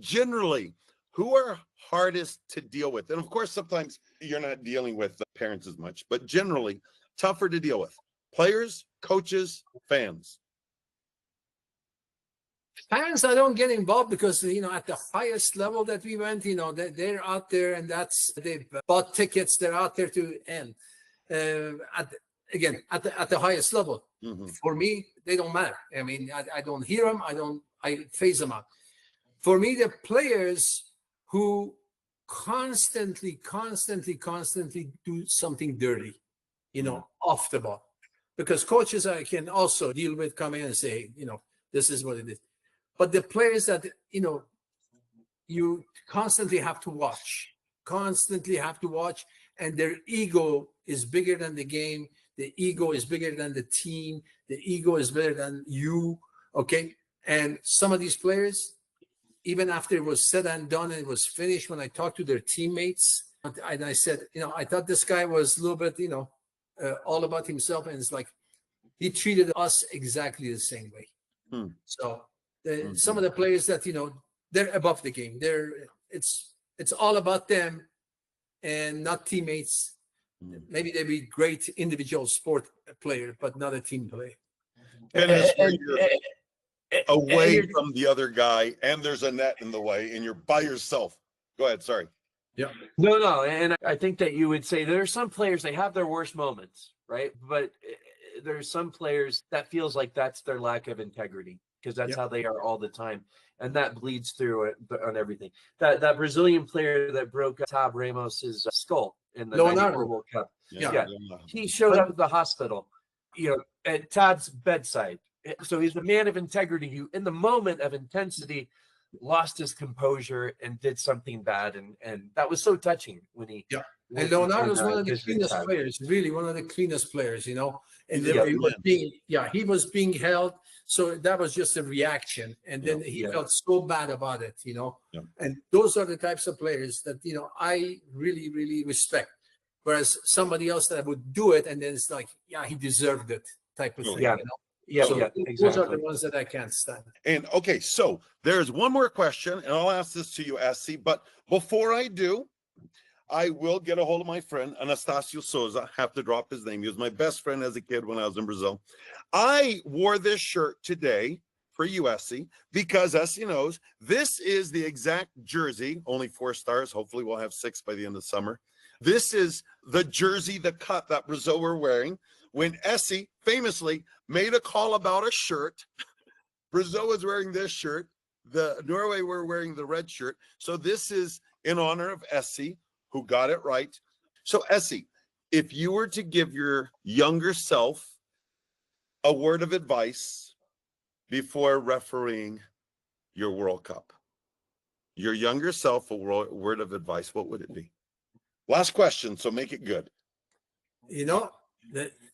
Generally, who are hardest to deal with? And of course, sometimes you're not dealing with parents as much, but generally tougher to deal with. Players, coaches, fans. Fans, I don't get involved because, at the highest level that we went, they're out there, and they've bought tickets. They're out there to end. At the highest level. Mm-hmm. For me, they don't matter. I mean, I don't hear them. I phase them out. For me, the players who constantly do something dirty, off the ball. Because coaches I can also deal with, come in and say, this is what it is. But the players that, you constantly have to watch, and their ego is bigger than the game. The ego is bigger than the team. The ego is bigger than you, okay? And some of these players, even after it was said and done and it was finished, when I talked to their teammates, and I said, I thought this guy was a little bit, all about himself, and it's like he treated us exactly the same way. So some of the players that they're above the game. It's all about them and not teammates. Maybe they'd be great individual sport player, but not a team player. And you're away from the other guy, and there's a net in the way, and you're by yourself. Go ahead. Sorry. Yeah. No. And I think that you would say there are some players, they have their worst moments, right? But there's some players that feels like that's their lack of integrity. because that's how they are all the time. And that bleeds through it on everything. That Brazilian player that broke Tab Ramos's skull in the '94 World Cup. Yeah. He showed up at the hospital, at Tab's bedside. So he's a man of integrity who, in the moment of intensity, lost his composure and did something bad. And that was so touching when he. Yeah. And Leonardo's one of the cleanest players, really one of the cleanest players, And he was being held. So that was just a reaction. And then he felt so bad about it, And those are the types of players that, I really, really respect. Whereas somebody else that would do it and then it's like, he deserved it type of thing. Yeah. Exactly. Those are the ones that I can't stand. And okay, so there's one more question, and I'll ask this to you, Esse. But before I do, I will get a hold of my friend, Anastasio Souza. Have to drop his name. He was my best friend as a kid when I was in Brazil. I wore this shirt today for you, Esse, because Esse knows this is the exact jersey, only 4 stars. Hopefully we'll have 6 by the end of summer. This is the jersey, the cut that Brazil were wearing when Esse famously made a call about a shirt. Brazil was wearing this shirt. The Norway were wearing the red shirt. So this is in honor of Esse, who got it right. So Esse, if you were to give your younger self a word of advice before refereeing your World Cup, your younger self a word of advice, what would it be? Last question, so make it good.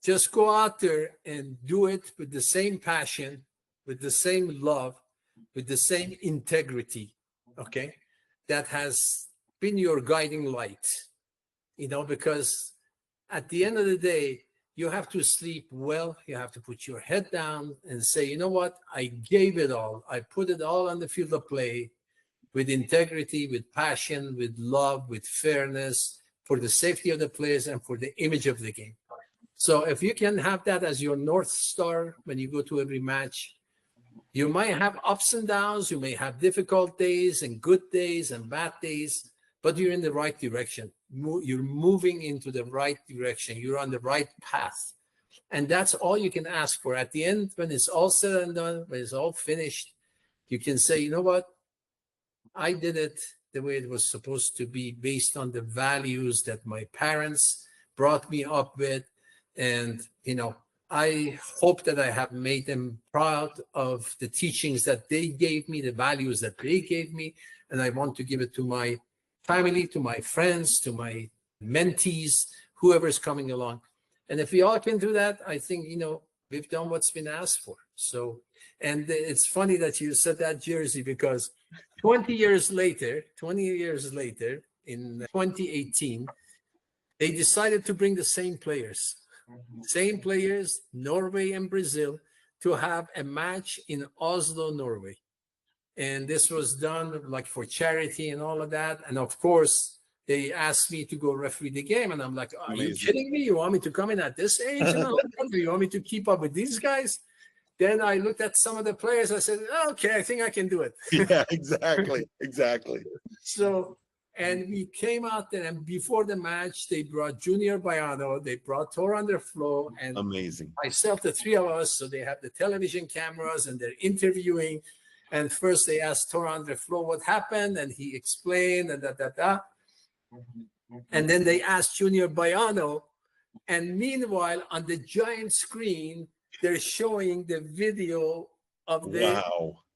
Just go out there and do it with the same passion, with the same love, with the same integrity, okay? That has been your guiding light, because at the end of the day, you have to sleep well. You have to put your head down and say, you know what? I gave it all. I put it all on the field of play with integrity, with passion, with love, with fairness, for the safety of the players and for the image of the game. So if you can have that as your North Star when you go to every match, you might have ups and downs. You may have difficult days and good days and bad days, but you're in the right direction. You're moving into the right direction. You're on the right path. And that's all you can ask for. At the end, when it's all said and done, when it's all finished, you can say, you know what? I did it the way it was supposed to be, based on the values that my parents brought me up with. And, I hope that I have made them proud of the teachings that they gave me, the values that they gave me. And I want to give it to my family, to my friends, to my mentees, whoever's coming along. And if we all can do that, I think, we've done what's been asked for. So, and it's funny that you said that jersey, because 20 years later, in 2018, they decided to bring the same players, Norway and Brazil, to have a match in Oslo, Norway. And this was done like for charity and all of that. And of course, they asked me to go referee the game. And I'm like, are you kidding me? You want me to come in at this age? Do you want me to keep up with these guys? Then I looked at some of the players. I said, okay, I think I can do it. Yeah, exactly. So, and we came out there, and before the match, they brought Junior Baiano, they brought Tor Underflow, and amazing. Myself, the 3 of us. So they have the television cameras, and they're interviewing. And first they asked Tor Underflow what happened, and he explained, and And then they asked Junior Baiano, and meanwhile, on the giant screen, they're showing the video of the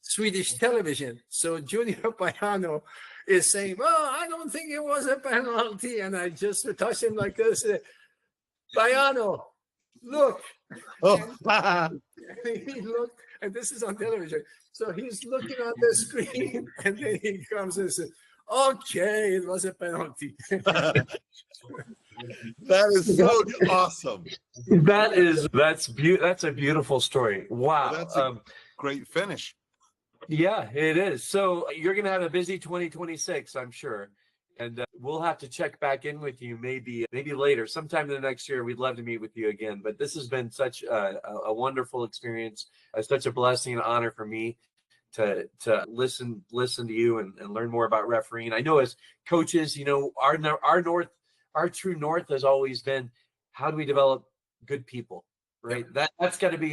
Swedish television. So Junior Baiano is saying, well, I don't think it was a penalty. And I just touched him like this. Baiano, look. And he looked, and this is on television. So he's looking on the screen, and then he comes and says, okay, it was a penalty. That is so awesome. That's a beautiful story. Wow. Well, that's a great finish. Yeah, it is. So you're going to have a busy 2026, I'm sure. And we'll have to check back in with you maybe later, sometime in the next year. We'd love to meet with you again. But this has been such a wonderful experience, such a blessing and honor for me to listen to you and learn more about refereeing. I know as coaches, our true north has always been, how do we develop good people, right? That's got to be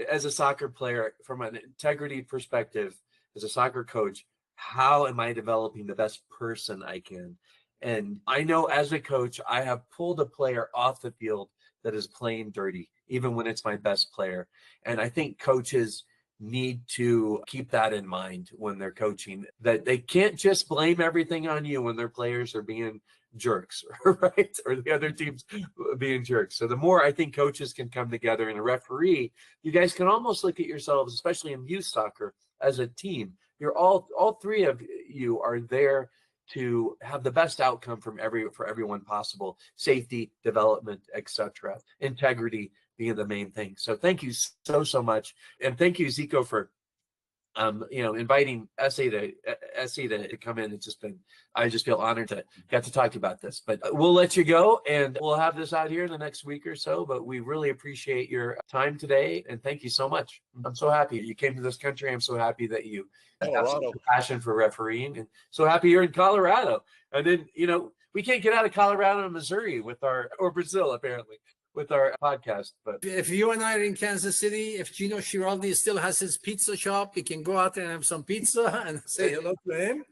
as a soccer player, from an integrity perspective, as a soccer coach, how am I developing the best person I can? And I know as a coach, I have pulled a player off the field that is playing dirty, even when it's my best player. And I think coaches need to keep that in mind when they're coaching, that they can't just blame everything on you when their players are being jerks, right? Or the other teams being jerks. So the more I think coaches can come together, and a referee, you guys can almost look at yourselves, especially in youth soccer, as a team. You're all three of you are there to have the best outcome for everyone possible. Safety, development, etc. Integrity being the main thing. So thank you so much, and thank you, Zico, for inviting Esse to come in. It's just been, I just feel honored to get to talk about this. But we'll let you go, and we'll have this out here in the next week or so. But we really appreciate your time today, and thank you so much. I'm so happy you came to this country. I'm so happy that you have such a passion for refereeing, and so happy you're in Colorado. And then we can't get out of Colorado and Missouri or Brazil apparently with our podcast. But if you and I are in Kansas City, if Gino Schiraldi still has his pizza shop, we can go out there and have some pizza and say hello to him.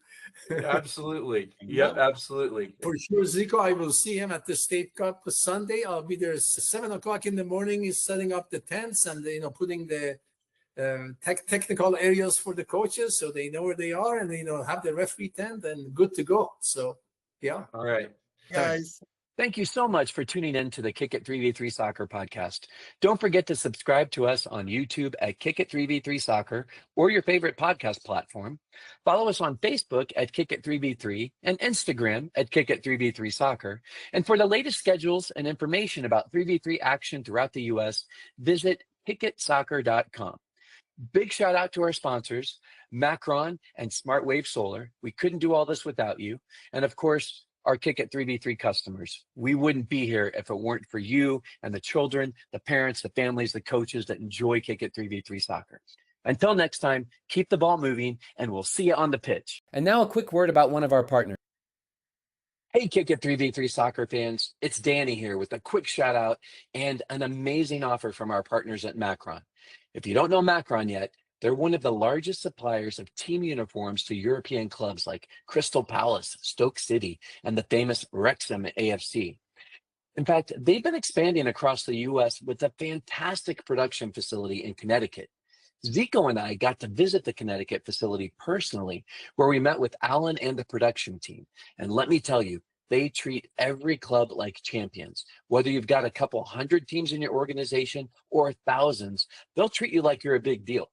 Absolutely. Yep, absolutely. For sure, Zico, I will see him at the State Cup Sunday. I'll be there 7:00 in the morning. He's setting up the tents and putting the technical areas for the coaches so they know where they are, and have the referee tent and good to go. So yeah. All right, Guys. Thank you so much for tuning in to the Kick It 3v3 Soccer podcast. Don't forget to subscribe to us on YouTube at Kick It 3v3 Soccer or your favorite podcast platform. Follow us on Facebook at Kick It 3v3 and Instagram at Kick It 3v3 Soccer. And for the latest schedules and information about 3v3 action throughout the U.S., visit kickitsoccer.com. Big shout out to our sponsors, Macron and SmartWave Solar. We couldn't do all this without you. And of course, our Kick It 3v3 customers. We wouldn't be here if it weren't for you and the children, the parents, the families, the coaches that enjoy Kick It 3v3 Soccer. Until next time, keep the ball moving, and we'll see you on the pitch. And now a quick word about one of our partners. Hey, Kick It 3v3 Soccer fans. It's Danny here with a quick shout out and an amazing offer from our partners at Macron. If you don't know Macron yet, they're one of the largest suppliers of team uniforms to European clubs like Crystal Palace, Stoke City, and the famous Wrexham AFC. In fact, they've been expanding across the U.S. with a fantastic production facility in Connecticut. Zico and I got to visit the Connecticut facility personally, where we met with Alan and the production team. And let me tell you, they treat every club like champions. Whether you've got a couple hundred teams in your organization or thousands, they'll treat you like you're a big deal.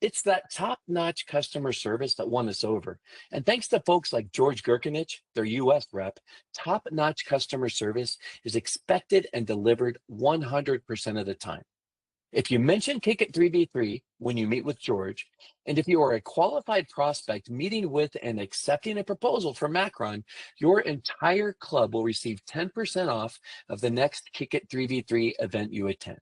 It's that top-notch customer service that won us over. And thanks to folks like George Gurkinich, their U.S. rep, top-notch customer service is expected and delivered 100% of the time. If you mention Kick It 3v3 when you meet with George, and if you are a qualified prospect meeting with and accepting a proposal from Macron, your entire club will receive 10% off of the next Kick It 3v3 event you attend.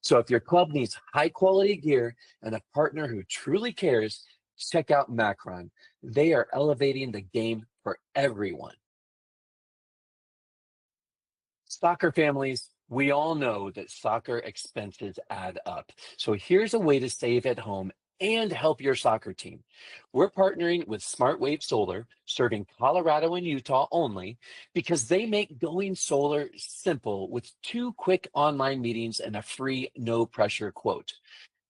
So if your club needs high quality gear and a partner who truly cares, check out Macron. They are elevating the game for everyone. Soccer families, we all know that soccer expenses add up. So here's a way to save at home and help your soccer team. We're partnering with SmartWave Solar, serving Colorado and Utah only, because they make going solar simple with 2 quick online meetings and a free, no-pressure quote.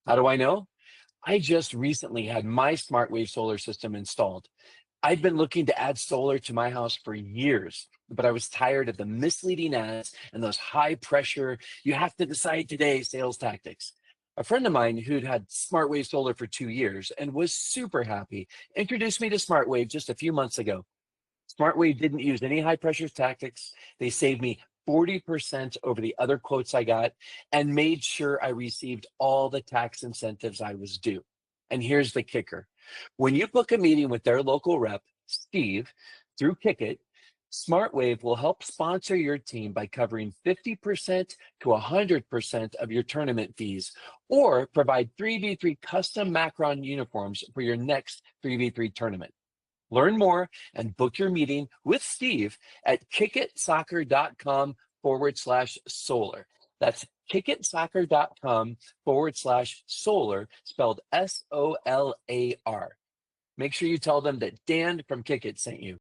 How do I know? I just recently had my SmartWave solar system installed. I've been looking to add solar to my house for years, but I was tired of the misleading ads and those high pressure, you have to decide today sales tactics. A friend of mine who'd had SmartWave solar for 2 years and was super happy introduced me to SmartWave just a few months ago. SmartWave didn't use any high pressure tactics. They saved me 40% over the other quotes I got and made sure I received all the tax incentives I was due. And here's the kicker. When you book a meeting with their local rep, Steve, through Kickit, SmartWave will help sponsor your team by covering 50% to 100% of your tournament fees, or provide 3v3 custom Macron uniforms for your next 3v3 tournament. Learn more and book your meeting with Steve at kickitsoccer.com/solar. That's kickitsoccer.com/solar, spelled SOLAR. Make sure you tell them that Dan from Kick It sent you.